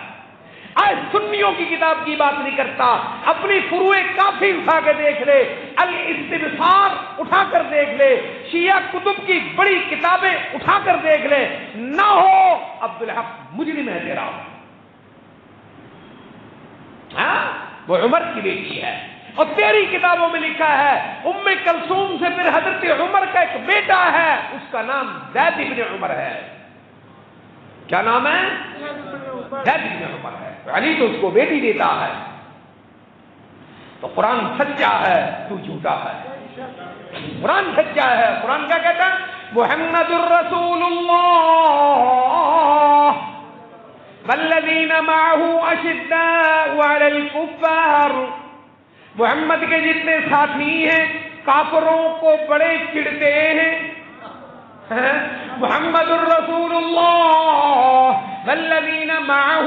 آج سنیوں کی کتاب کی بات نہیں کرتا, اپنی فروع کافی اٹھا کے دیکھ لے, الاستبصار اٹھا کر دیکھ لے, شیعہ کتب کی بڑی کتابیں اٹھا کر دیکھ لے. نہ ہو عبدالحق مجرم ہے تیرا. وہ عمر کی بیٹی ہے. اور تیری کتابوں میں لکھا ہے ام کلثوم سے پھر حضرت عمر کا ایک بیٹا ہے, اس کا نام زید بن عمر ہے. کیا نام ہے؟ زید بن عمر ہے. علی تو اس کو بیٹی دیتا ہے. تو قرآن سچا ہے, تو جھوٹا ہے. قرآن سچا ہے. قرآن کیا کہتا ہے؟ محمد الرسول اللہ والذین معه اشداء علی الکفار. محمد کے جتنے ساتھی ہیں کافروں کو بڑے چڑھتے ہیں. محمد الرسول اللہ والذین معه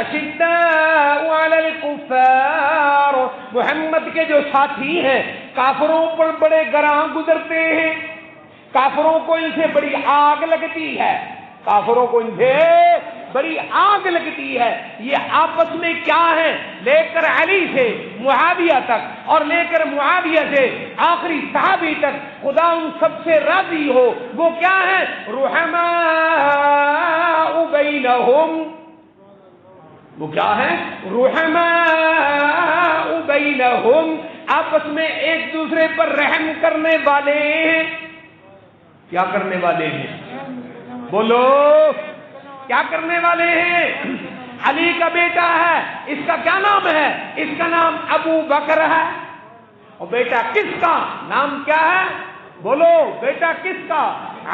اشداء علی الکفار. محمد کے جو ساتھی ہیں کافروں پر بڑے گراں گزرتے ہیں. کافروں کو ان سے بڑی آگ لگتی ہے. کافروں کو ان سے بڑی آگ لگتی ہے. یہ آپس میں کیا ہے؟ لے کر علی سے معاویہ تک اور لے کر معاویہ سے آخری صحابی تک خدا ان سب سے راضی ہو. وہ کیا ہے؟ رحماء بینہم. وہ کیا ہے؟ رحماء بینہم. آپس میں ایک دوسرے پر رحم کرنے والے ہیں. کیا کرنے والے ہیں؟ بولو کیا کرنے والے ہیں؟ علی کا بیٹا ہے، اس کا کیا نام ہے؟ اس کا نام ابو بکر ہے. اور بیٹا کس کا نام کیا ہے؟ بولو بیٹا کس کا؟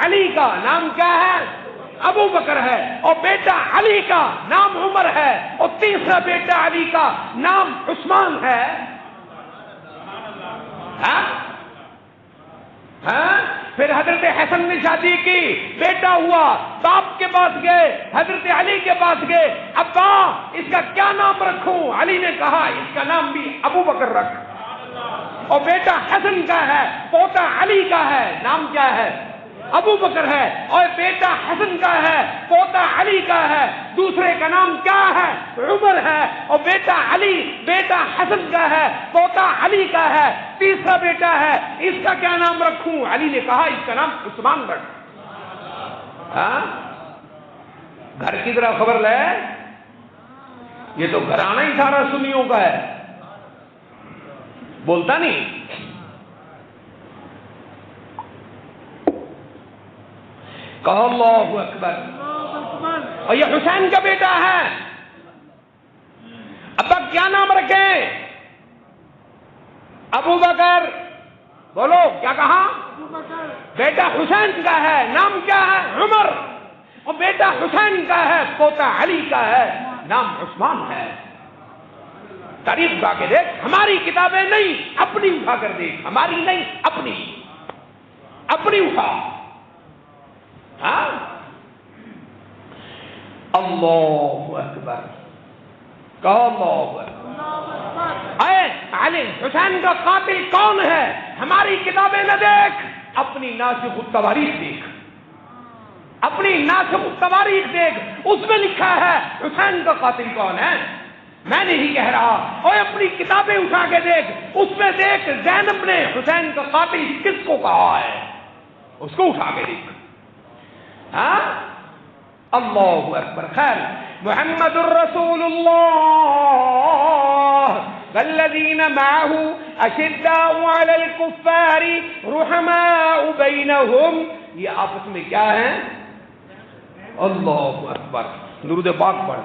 علی کا نام کیا ہے؟ ابو بکر ہے. اور بیٹا علی کا نام عمر ہے. اور تیسرا بیٹا علی کا نام عثمان ہے. پھر حضرت حسن نے شادی کی، بیٹا ہوا، باپ کے پاس گئے، حضرت علی کے پاس گئے، ابا اس کا کیا نام رکھوں؟ علی نے کہا اس کا نام بھی ابو بکر رکھ. اور بیٹا حسن کا ہے، پوتا علی کا ہے، نام کیا ہے؟ ابو بکر ہے. اور بیٹا حسن کا ہے، پوتا علی کا ہے، دوسرے کا نام کیا ہے؟ عمر ہے. اور بیٹا علی، بیٹا حسن کا ہے، پوتا علی کا ہے، تیسرا بیٹا ہے، اس کا کیا نام رکھوں؟ علی نے کہا اس کا نام عثمان رکھ. گھر کی طرح خبر لے، یہ تو گھرانہ ہی سارا سنیوں کا ہے، بولتا نہیں. کہو اللہ اکبر. اور یہ حسین کا بیٹا ہے. ابا کیا نام رکھیں؟ ابو بکر. بولو کیا کہا؟ بیٹا حسین کا ہے، نام کیا ہے؟ عمر. اور بیٹا حسین کا ہے، پوتا علی کا ہے، نام عثمان ہے. تاریخ اٹھا کے دیکھ، ہماری کتابیں نہیں، اپنی اٹھا کر دیکھ. ہماری نہیں، اپنی اٹھا. اللہ اکبر. کہو اللہ اکبر. اے علی حسین کا قاتل کون ہے؟ ہماری کتابیں نہ دیکھ، اپنی ناسخ التواریخ دیکھ. اپنی ناسخ التواریخ دیکھ، اس میں لکھا ہے حسین کا قاتل کون ہے. میں نہیں کہہ رہا. اور اپنی کتابیں اٹھا کے دیکھ، اس میں دیکھ زینب نے حسین کا قاتل کس کو کہا ہے، اس کو اٹھا کے دیکھ. اللہ اکبر. خیر، محمد الرسول اللہ والذین معه اشداء علی الکفار رحماء بینہم. یہ آپس میں کیا ہے؟ اللہ اکبر. درود پاک پڑھ.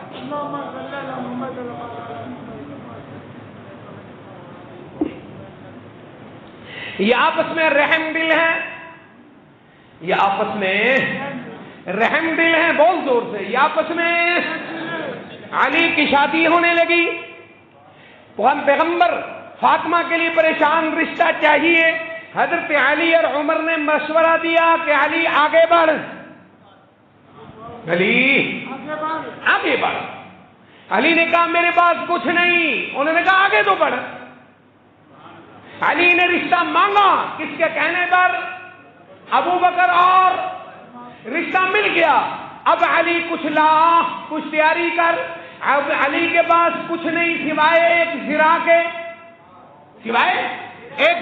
یہ آپس میں رحم دل ہے. یہ آپس میں رحم دل ہیں. بول زور سے. یہ آپس میں علی کی شادی ہونے لگی. پیغمبر فاطمہ کے لیے پریشان، رشتہ چاہیے. حضرت علی اور عمر نے مشورہ دیا کہ علی آگے بڑھ، علی آگے بڑھ. علی نے کہا میرے پاس کچھ نہیں. انہوں نے کہا آگے تو بڑھ. علی نے رشتہ مانگا، کس کے کہنے پر؟ ابو بکر. اور رشتہ مل گیا. اب علی کچھ لا، کچھ تیاری کر. اب علی کے پاس کچھ نہیں سوائے ایک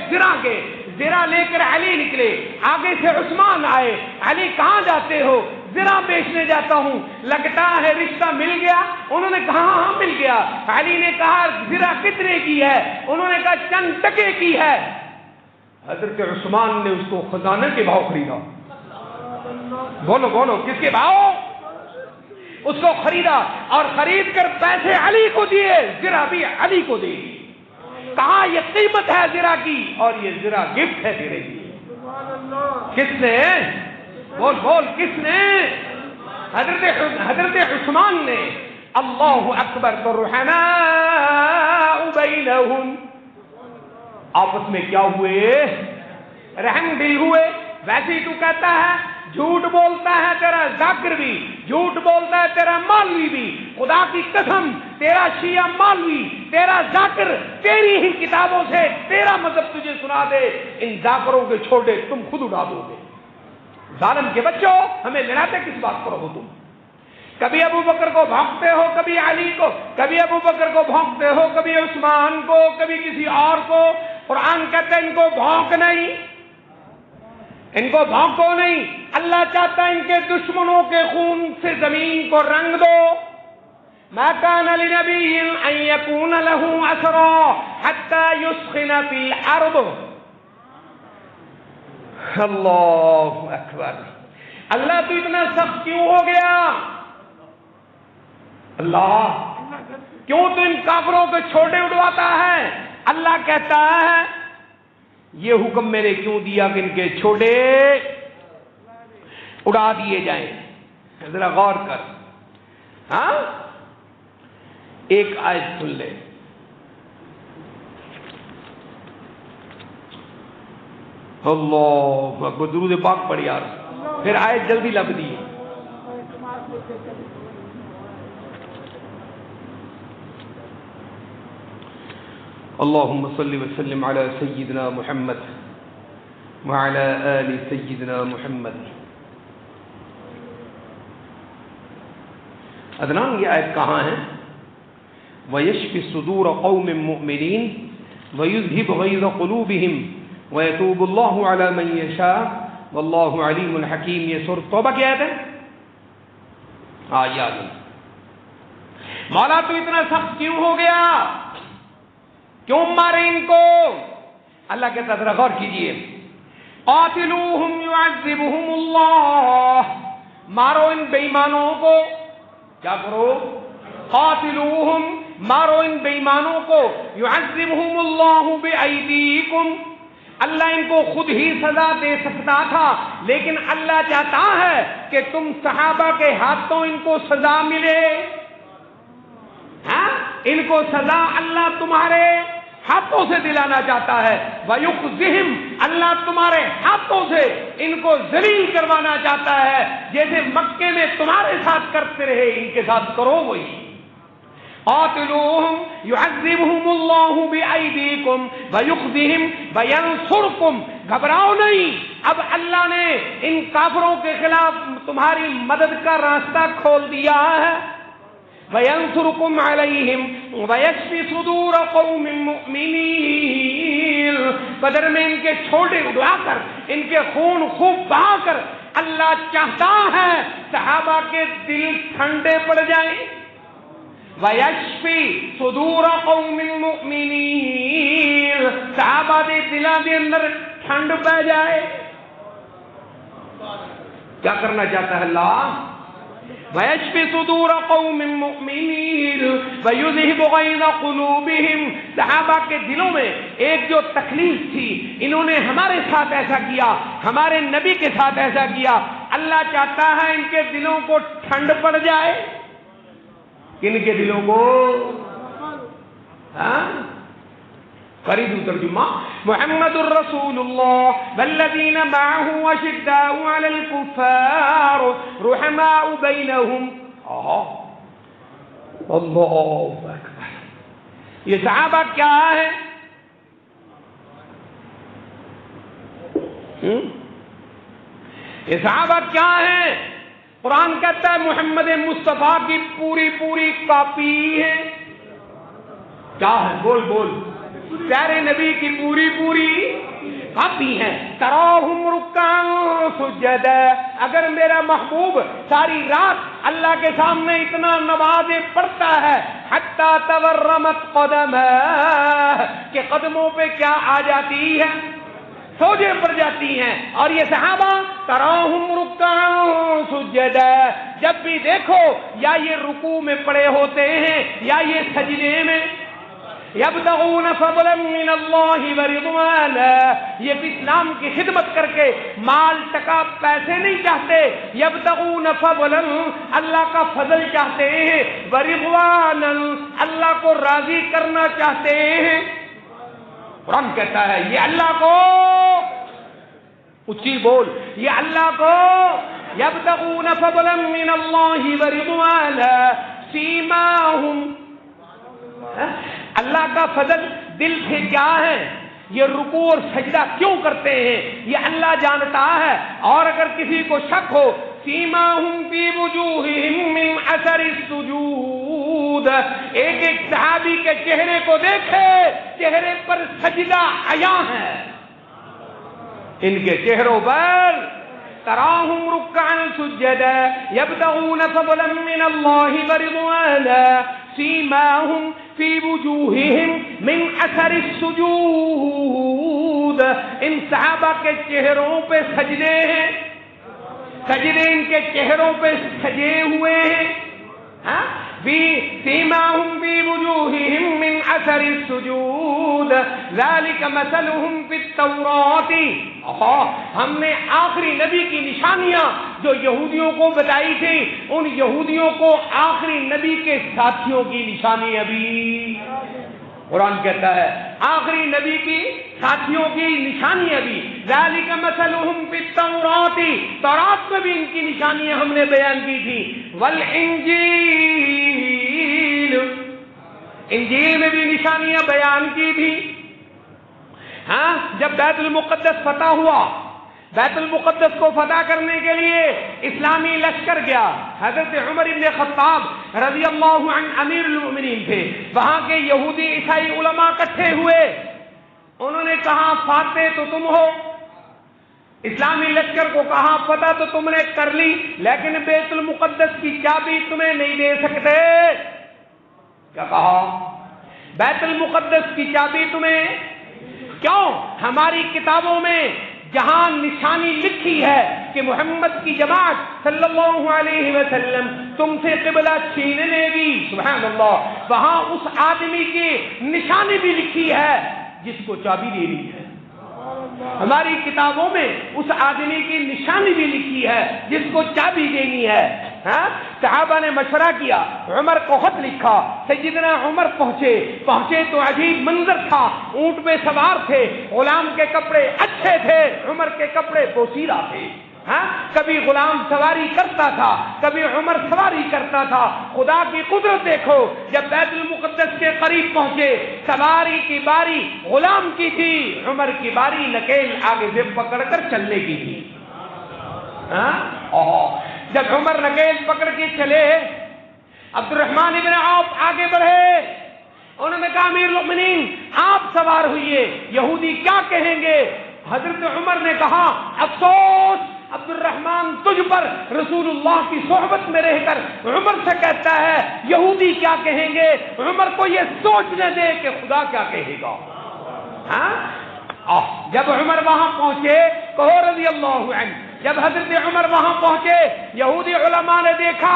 زرہ کے، زرہ لے کر علی نکلے. آگے سے عثمان آئے. علی کہاں جاتے ہو؟ زرہ بیچنے جاتا ہوں. لگتا ہے رشتہ مل گیا؟ انہوں نے کہا ہاں مل گیا. علی نے کہا زرہ کتنے کی ہے؟ انہوں نے کہا چند ٹکے کی ہے. حضرت عثمان نے اس کو خزانے کے بھاؤ خریدا. بولو بولو کس کے بھاؤ؟ اس کو خریدا. اور خرید کر پیسے علی کو دیے، زرہ بھی علی کو دی. کہا یہ قیمت ہے زرہ کی، اور یہ زرہ گفٹ ہے تیرے لیے. کس نے؟ بول بول کس نے؟ حضرت عثمان نے. اللہ اکبر. تو رحماء بینہم، آپس میں کیا ہوئے؟ رحم دل ہوئے. ویسے ہی تو کہتا ہے جھوٹ بولتا ہے تیرا ذاکر بھی، جھوٹ بولتا ہے تیرا مولوی بھی. خدا کی قسم تیرا شیعہ مولوی، تیرا ذاکر تیری ہی کتابوں سے تیرا مذہب تجھے سنا دے، ان ذاکروں کے چھوڑے تم خود اڑا دو گے. ظالم کے بچوں، ہمیں لڑاتے کس بات پر ہو تم؟ کبھی ابو بکر کو بھونکتے ہو، کبھی علی کو، کبھی ابو بکر کو بھونکتے ہو، کبھی عثمان کو، کبھی کسی اور کو. قرآن کہتے ہیں ان کو بھونک نہیں، ان کو بھونکو نہیں. اللہ چاہتا ہے ان کے دشمنوں کے خون سے زمین کو رنگ دو. ما كان لنبي ان يكون له اسرى حتى يسخن في الارض. اللہ اکبر. اللہ تو اتنا سخت کیوں ہو گیا؟ اللہ کیوں تو ان کافروں کے چھوٹے اڑواتا ہے؟ اللہ کہتا ہے یہ حکم میں نے کیوں دیا کہ ان کے چھوٹے اڑا دیے جائیں. ذرا غور کر. ہاں ایک آیت سن لے. اللہ اکبر. درود پاک پڑھ یار. پھر آیت جلدی لب دی. اللہم صلی وسلم علی سیدنا محمد وعلی آل سیدنا محمد. عدنان یہ آیت کہاں ہے؟ وَيَشْفِ صُدُورَ قَوْمٍ مُؤْمِنِينَ وَيُذْهِبْ غَيْظَ قُلُوبِهِمْ وَيَتُوبُ اللَّهُ عَلَى مَن يَشَاءُ وَاللَّهُ عَلِيمٌ حَكِيمٌ. یہ سورۃ توبہ کی آیت ہے. یاد ہے. مولا تو اتنا سخت کیوں ہو گیا؟ کیوں مارے ان کو؟ اللہ کے ذرا غور کیجیے. قاتلوہم یعذبہم اللہ. مارو ان بے ایمانوں کو. کیا کرو؟ قاتلوہم مارو ان بے ایمانوں کو. یعذبہم اللہ بایدیکم. اللہ ان کو خود ہی سزا دے سکتا تھا لیکن اللہ چاہتا ہے کہ تم صحابہ کے ہاتھوں ان کو سزا ملے. ہاں ان کو سزا اللہ تمہارے ہاتھوں سے دلانا چاہتا ہے. وَيُخْزِهِمْ اللہ تمہارے ہاتھوں سے ان کو ذلیل کروانا چاہتا ہے. جیسے مکے میں تمہارے ساتھ کرتے رہے ان کے ساتھ کرو وہی. قاتلوہم یعذبہم اللہ بایدیکم ویخزہم وینصرکم. گھبراؤ نہیں, اب اللہ نے ان کافروں کے خلاف تمہاری مدد کا راستہ کھول دیا ہے. وَيَنْصُرُكُمْ عَلَيْهِمْ وَيَشْفِ صُدُورَ قَوْمٍ مُؤْمِنِينَ. بدر میں ان کے چھوٹے اڑا کر ان کے خون خوب بہا کر اللہ چاہتا ہے صحابہ کے دل ٹھنڈے پڑ جائیں. وَيَشْفِ صُدُورَ قَوْمٍ مُؤْمِنِينَ. صحابہ دے دلوں کے اندر ٹھنڈ پہ جائے. کیا کرنا چاہتا ہے اللہ؟ وَيَشْفِ صُدُورَ قَوْمٍ مُؤْمِنِينَ وَيُذْهِبُ غَيْظَ قُلُوبِهِمْ. صحابہ کے دلوں میں ایک جو تکلیف تھی, انہوں نے ہمارے ساتھ ایسا کیا, ہمارے نبی کے ساتھ ایسا کیا. اللہ چاہتا ہے ان کے دلوں کو ٹھنڈ پڑ جائے. کن کے دلوں کو؟ ہاں قریب ترجمہ. محمد الرسول اللہ والذین معه اشداء علی الکفار رحماء بینہم. اللہ اکبر. یہ صحابہ کیا ہے؟ یہ صحابہ کیا ہے؟ قرآن کہتا ہے محمد مصطفیٰ کی پوری پوری کاپی ہے. کیا ہے؟ بول بول. پیارے نبی کی پوری پوری کاپی ہے. تراہم رکعا سجدا. اگر میرا محبوب ساری رات اللہ کے سامنے اتنا نمازیں پڑھتا ہے حتی تورمت قدمہ کہ قدموں پہ کیا آ جاتی ہے؟ سوجے پڑ جاتی ہیں. اور یہ صحابہ تراہم رکعا سجدا, جب بھی دیکھو یا یہ رکوع میں پڑے ہوتے ہیں یا یہ سجدے میں. یبتغون فضلا من اللہ ورضوانا. یہ اسلام کی خدمت کر کے مال ٹکا پیسے نہیں چاہتے. یبتغون فضلا اللہ کا فضل چاہتے ہیں. ورضوانا اللہ کو راضی کرنا چاہتے ہیں. قرآن کہتا ہے یہ اللہ کو, اچھی بول, یہ اللہ کو یبتغون فضلا من اللہ ورضوانا سیماہم. اللہ کا فضل دل سے کیا ہے؟ یہ رکوع اور سجدہ کیوں کرتے ہیں یہ اللہ جانتا ہے. اور اگر کسی کو شک ہو سیماہم فی وجوہہم من اثر السجود. ایک ایک صحابی کے چہرے کو دیکھے, چہرے پر سجدہ عیاں ہے. ان کے چہروں پر تراهم ركعا سجدا يبتغون فضلا من الله ورضوانا سيماهم في وجوههم من اثر السجود. ان صحابہ کے چہروں پہ سجدے ہیں, سجدے ان کے چہروں پہ سجے ہوئے ہیں. سیماهم في وجوههم من اثر السجود ذلك مثلهم في التوراة. ہم نے آخری نبی کی نشانیاں جو یہودیوں کو بتائی تھی, ان یہودیوں کو آخری نبی کے ساتھیوں کی نشانی ابھی قرآن کہتا ہے آخری نبی کی ساتھیوں کی نشانی ابھی. ذالک مثلہم فی التوراۃ, تورات میں بھی ان کی نشانیاں ہم نے بیان کی تھی. والانجیل, انجیل میں بھی نشانیاں بیان کی تھی. جب بیت المقدس فتح ہوا, بیت المقدس کو فتح کرنے کے لیے اسلامی لشکر گیا. حضرت عمر ابن خطاب رضی اللہ عنہ امیر المؤمنین تھے. وہاں کے یہودی عیسائی علماء اکٹھے ہوئے, انہوں نے کہا فاتح تو تم ہو, اسلامی لشکر کو کہا فتح تو تم نے کر لی, لیکن بیت المقدس کی چابی تمہیں نہیں دے سکتے. کیا کہا؟ بیت المقدس کی چابی تمہیں کیوں؟ ہماری کتابوں میں جہاں نشانی لکھی ہے کہ محمد کی جماعت صلی اللہ علیہ وسلم تم سے قبلہ چھین لے گی, سبحان اللہ, وہاں اس آدمی کی نشانی بھی لکھی ہے جس کو چابی دینی ہے. ہماری کتابوں میں اس آدمی کی نشانی بھی لکھی ہے جس کو چابی دینی ہے. صحابہ نے مشورہ کیا, عمر کو خط لکھا. سیدنا عمر پہنچے تو عجیب منظر تھا. اونٹ پہ سوار تھے, غلام کے کپڑے اچھے تھے, عمر کے کپڑے پوشیدہ تھے. کبھی غلام سواری کرتا تھا, کبھی عمر سواری کرتا تھا. خدا کی قدرت دیکھو, جب بیت المقدس کے قریب پہنچے سواری کی باری غلام کی تھی, عمر کی باری نکیل آگے سے پکڑ کر چلنے کی تھی. جب عمر نکیل پکڑ کے چلے, عبد الرحمن ابن عوف آگے بڑھے, انہوں نے کہا امیر المؤمنین آپ سوار ہوئیے, یہودی کیا کہیں گے؟ حضرت عمر نے کہا افسوس عبد الرحمن تجھ پر, رسول اللہ کی صحبت میں رہ کر عمر سے کہتا ہے یہودی کیا کہیں گے. عمر کو یہ سوچنے دے کہ خدا کیا کہے گا. جب عمر وہاں پہنچے, کہو رضی اللہ عنہ, جب حضرت عمر وہاں پہنچے یہودی علماء نے دیکھا,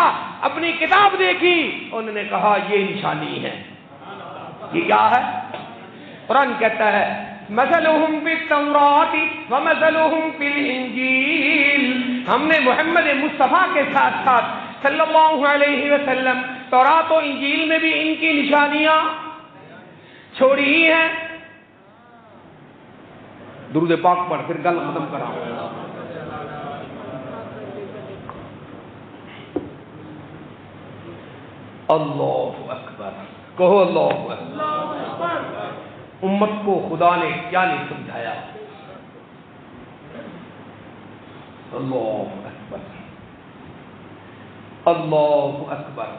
اپنی کتاب دیکھی, انہوں نے کہا یہ نشانی ہے. یہ کیا ہے؟ قرآن کہتا ہے مثلہم فی التوراۃ ومثلہم فی الانجیل. ہم نے محمد مصطفیٰ کے ساتھ ساتھ صلی اللہ علیہ وسلم تورات و انجیل میں بھی ان کی نشانیاں چھوڑی ہی ہیں. درود پاک پڑھ پھر گل ختم کراؤں. اللہ اکبر, کہو اللہ اکبر. امت کو خدا نے کیا نہیں سمجھایا. اللہ اکبر, اللہ اکبر.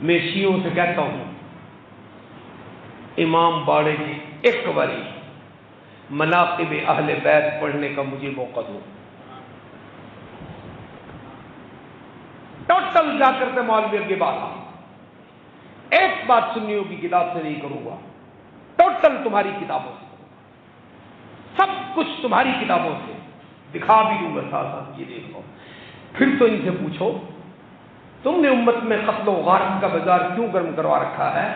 میں شیعوں سے کہتا ہوں امام باڑے کی ایک باری مناقب اہل بیت پڑھنے کا مجھے موقع دو. ٹوٹل جا کرتے مولوی کے بعد ایک بات سنیوں کی کتاب سے نہیں کروں گا, ٹوٹل تمہاری کتابوں سے, سب کچھ تمہاری کتابوں سے دکھا بھی دوں گا ساتھ ساتھ. یہ دیکھ لو, پھر تو ان سے پوچھو تم نے امت میں قتل و غارت کا بازار کیوں گرم کروا رکھا ہے؟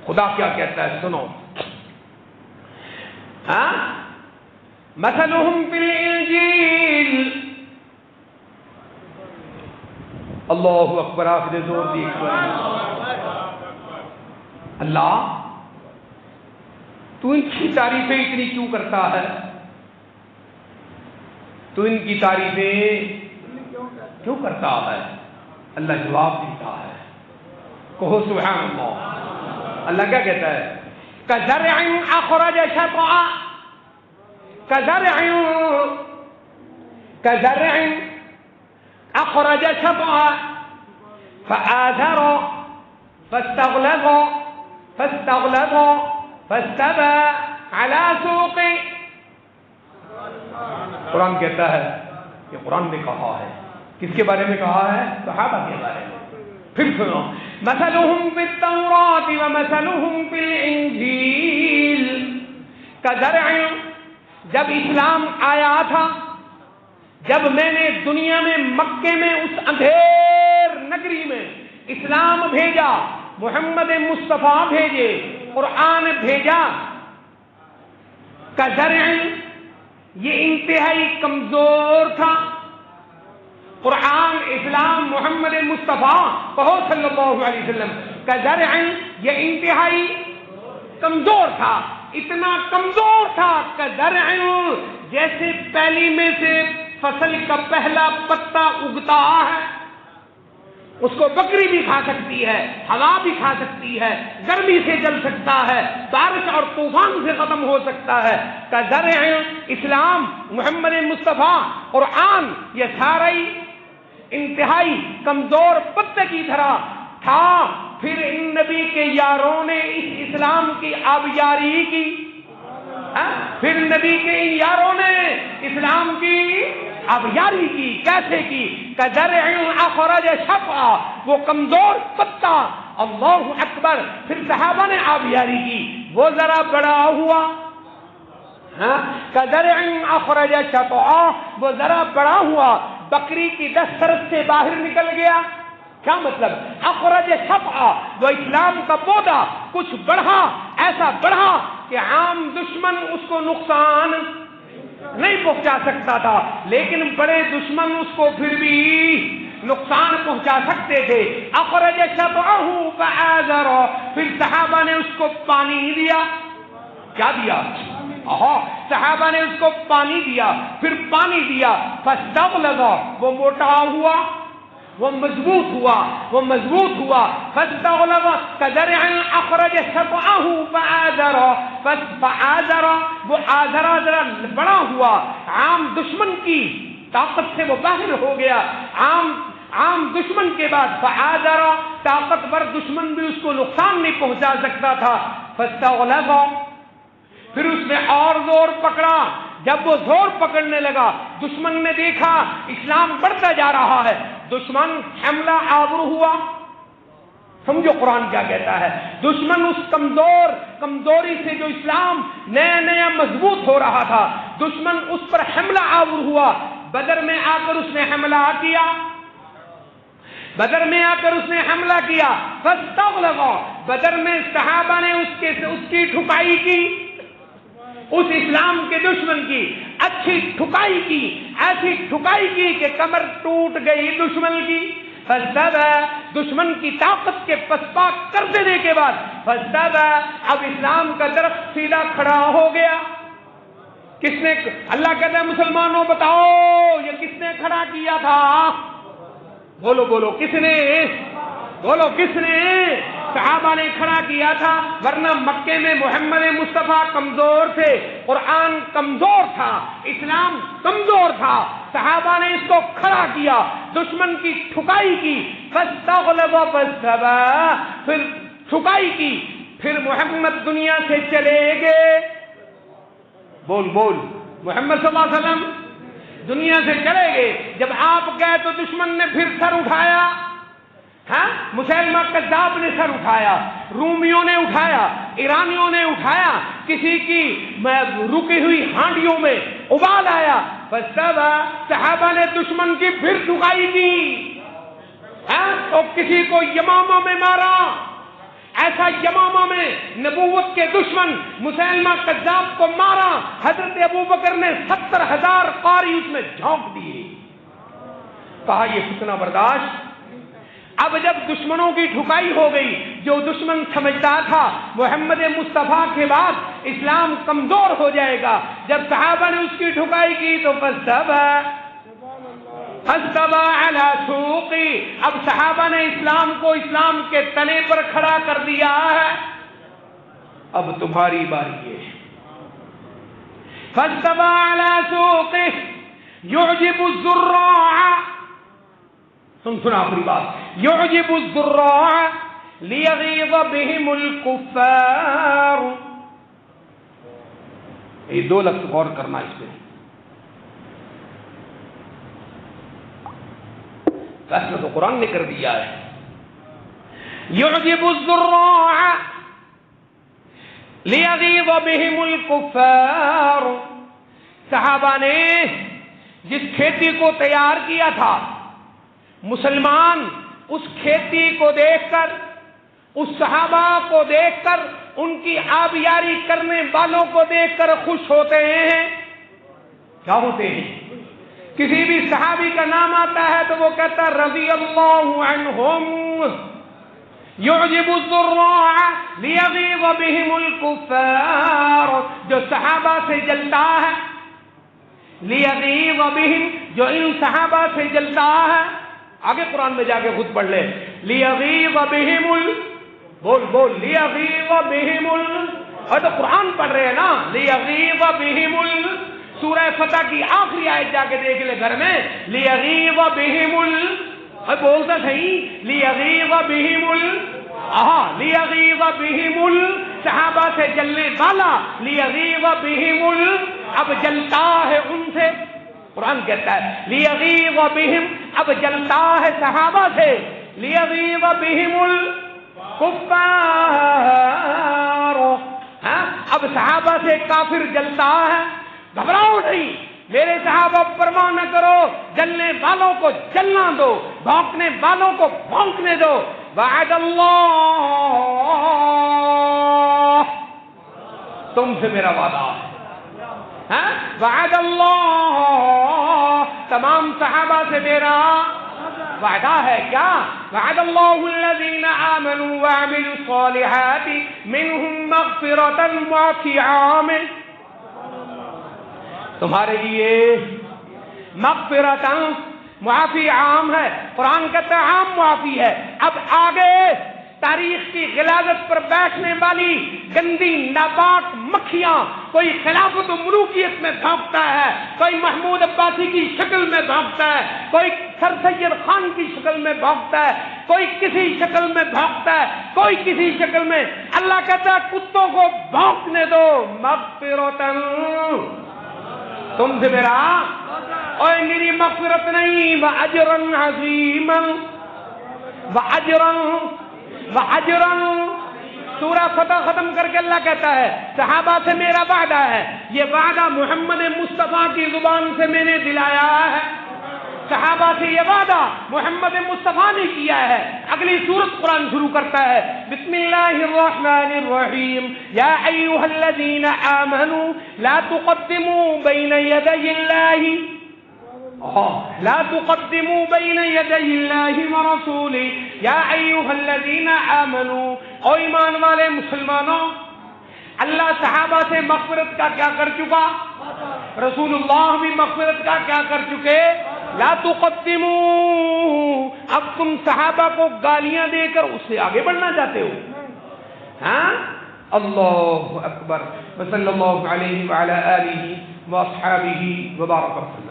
خدا کیا کہتا ہے سنو. مثلہم فی الانجیل. اللہ اکبر, آخر زور دیکھ. اللہ تو ان کی تعریفیں اتنی کیوں کرتا ہے؟ تو ان کی تعریفیں کیوں کرتا ہے؟ اللہ جواب دیتا ہے, کہو سبحان اللہ. اللہ کیا کہتا ہے؟ کزرع اخرج شطأ, کزرع اخرج شطأ فآثر فاستغلظ فاستوى على سوقه قرآن کہتا ہے کہ قرآن نے کہا ہے. کس کے بارے میں کہا ہے؟ صحابہ کے بارے میں. پھر سنو، مثلهم فی التوراۃ ومثلهم فی الانجیل کزرع. جب اسلام آیا تھا، جب میں نے دنیا میں مکے میں اس اندھیر نگری میں اسلام بھیجا، محمد مصطفیٰ بھیجے، قرآن بھیجا، کزرع یہ انتہائی کمزور تھا. قرآن، اسلام، محمد مصطفیٰ کہو صلی اللہ علیہ وسلم، کزرع یہ انتہائی کمزور تھا. اتنا کمزور تھا کزرع جیسے پہلی میں سے فصل کا پہلا پتا اگتا ہے. اس کو بکری بھی کھا سکتی ہے، ہوا بھی کھا سکتی ہے، گرمی سے جل سکتا ہے، بارش اور طوفان سے ختم ہو سکتا ہے. کزرع اسلام، محمد مصطفیٰ، قرآن یہ سارا ہی انتہائی کمزور پتے کی طرح تھا. پھر ان نبی کے یاروں نے اس اسلام کی آبیاری کی. پھر نبی کے ان یاروں نے اسلام کی آبیاری کی. کیسے کی؟ کزرع اخرج شطأ، وہ کمزور پتا. اللہ اکبر. پھر صحابہ نے آبیاری کی، وہ ذرا بڑا ہوا. کزرع اخرج شطأ، وہ ذرا بڑا ہوا، بکری کی دسترس سے باہر نکل گیا. کیا مطلب؟ اخرج شطأ، وہ اسلام کا پودا کچھ بڑھا، ایسا بڑھا کہ عام دشمن اس کو نقصان نہیں پہنچا سکتا تھا، لیکن بڑے دشمن اس کو پھر بھی نقصان پہنچا سکتے تھے. اخرج شطأہ فآزر، پھر صحابہ نے اس کو پانی دیا. کیا دیا؟ صحابہ نے اس کو پانی دیا. پھر پانی دیا، فاستغلظ، وہ موٹا ہوا، وہ مضبوط ہوا، وہ مضبوط ہوا. فاستغلظ کزرع اخرج شطأہ فآزر، فآزر، وہ آزرا ذرا بڑا ہوا، عام دشمن کی طاقت سے وہ باہر ہو گیا. عام دشمن کے بعد فآزر، طاقتور دشمن بھی اس کو نقصان نہیں پہنچا سکتا تھا. فاستغلظ، پھر اس نے اور زور پکڑا. جب وہ زور پکڑنے لگا، دشمن نے دیکھا اسلام بڑھتا جا رہا ہے، دشمن حملہ آور ہوا. سمجھو قرآن کیا کہتا ہے. دشمن اس کمزوری سے جو اسلام نیا نیا مضبوط ہو رہا تھا، دشمن اس پر حملہ آور ہوا. بدر میں آ کر اس نے حملہ کیا، بدر میں آ کر اس نے حملہ کیا. فاستغلظ، بدر میں صحابہ نے اس کی ٹھکائی کی، اس اسلام کے دشمن کی اچھی ٹھکائی کی، ایسی ٹھکائی کی کہ کمر ٹوٹ گئی دشمن کی. فاستبى، دشمن کی طاقت کے پسپا کر دینے کے بعد فاستبى، اب اسلام کا درخت سیدھا کھڑا ہو گیا. کس نے؟ اللہ کہتا ہے مسلمانوں بتاؤ یہ کس نے کھڑا کیا تھا؟ بولو بولو، کس نے؟ بولو کس نے؟ صحابہ نے کھڑا کیا تھا. ورنہ مکے میں محمد مصطفیٰ کمزور تھے، قرآن کمزور تھا، اسلام کمزور تھا. صحابہ نے اس کو کھڑا کیا، دشمن کی ٹھکائی کی. فاستغلظ فاستبى، پھر ٹھکائی کی. پھر محمد دنیا سے چلے گئے. بول بول، محمد صلی اللہ علیہ وسلم دنیا سے چلے گئے. جب آپ گئے تو دشمن نے پھر سر اٹھایا. مسلمہ کذاب نے سر اٹھایا، رومیوں نے اٹھایا، ایرانیوں نے اٹھایا، کسی کی رکی ہوئی ہانڈیوں میں ابال آیا. فاستبى، صحابہ نے دشمن کی پھر ٹھکائی کی. تو کسی کو یمامہ میں مارا. ایسا یمامہ میں نبوت کے دشمن مسلمہ کذاب کو مارا. حضرت ابوبکر نے 70,000 قاری اس میں جھونک دیے. کہا یہ فتنہ برداشت. اب جب دشمنوں کی ٹھکائی ہو گئی، جو دشمن سمجھتا تھا محمد مصطفیٰ کے بعد اسلام کمزور ہو جائے گا، جب صحابہ نے اس کی ٹھکائی کی تو فاستوى على سوقی، اب صحابہ نے اسلام کو اسلام کے تنے پر کھڑا کر دیا ہے. اب تمہاری باری ہے. فاستوى على سوقه يعجب الزراع، سنا آخری بات، يعجب الزراع ليغيظ بهم الكفار. یہ دو لفظ غور کرنا اس میں. فیصلہ تو قرآن نے کر دیا ہے. يعجب الزراع ليغيظ بهم الكفار. صحابہ نے جس کھیتی کو تیار کیا تھا، مسلمان اس کھیتی کو دیکھ کر، اس صحابہ کو دیکھ کر، ان کی آبیاری کرنے والوں کو دیکھ کر خوش ہوتے ہیں. کیا ہوتے ہیں؟ کسی بھی صحابی کا نام آتا ہے تو وہ کہتا رضی اللہ عنہم. يعجب الزراع ليغيظ بهم الكفار. جو صحابہ سے جلتا ہے، ليغيظ بهم، جو ان صحابہ سے جلتا ہے. آگے قرآن میں جا کے خود پڑھ لے. ليغيظ بهم بول ليغيظ بهم اور تو قرآن پڑھ رہے ہیں نا. ليغيظ بهم سورہ فتح کی آخری آیت جا کے دیکھ لے گھر میں. ليغيظ بهم بولتا صحیح. ليغيظ بهم ليغيظ بهم صحابہ سے جلنے والا. ليغيظ بهم اب جلتا ہے ان سے. قرآن کہتا ہے ليغيظ بهم اب جلتا ہے صحابہ سے. ليغيظ بهم الكفار. اب صحابہ سے کافر جلتا ہے. گھبراؤ نہیں میرے صحابہ، پرواہ نہ کرو. جلنے والوں کو جلنا دو، بھونکنے والوں کو بھونکنے دو. وعد اللہ، تم سے میرا وعدہ ہے. وعد اللہ، تمام صحابہ سے میرا وعدہ ہے. کیا وعد اللہ الذین آمنوا وعملوا الصالحات منهم مغفرة وفی عام. تمہارے لیے مغفرت معافی عام ہے. قرآن کہتا ہے عام معافی ہے. اب آگے تاریخ کی غلاظت پر بیٹھنے والی گندی ناپاک مکھیاں، کوئی خلافت و ملوکیت میں بھونکتا ہے، کوئی محمود عباسی کی شکل میں بھونکتا ہے، کوئی سر سید خان کی شکل میں بھونکتا ہے، کوئی کسی شکل میں بھونکتا ہے، کوئی کسی شکل میں. اللہ کہتا ہے کتوں کو بھونکنے دو. مغفرتن، تم سے میرا اور میری مغفرت نہیں، وَأَجْرًا عَظِيمًا وَأَجْرًا. سورہ فتح ختم کر کے اللہ کہتا ہے صحابہ سے میرا وعدہ ہے. یہ وعدہ محمد مصطفیٰ کی زبان سے میں نے دلایا ہے. صحابہ سے یہ وعدہ محمد مصطفیٰ نے کیا ہے. اگلی سورت قرآن شروع کرتا ہے بسم اللہ الرحمن الرحیم. یا ایھا الذین آمنوا لا تقدموا بین یدی اللہ، لا تقدموا بین یدی اللہ ورسولہ. یا ایھا الذین آمنوا، او ایمان والے مسلمانوں، اللہ صحابہ سے مغفرت کا کیا کر چکا، رسول اللہ بھی مغفرت کا کیا کر چکے. لا تقدموا، اب تم صحابہ کو گالیاں دے کر اس سے آگے بڑھنا چاہتے ہو. اللہ اکبر. صلی اللہ علیہ وعلی آلہ واصحابہ وبارک وسلم.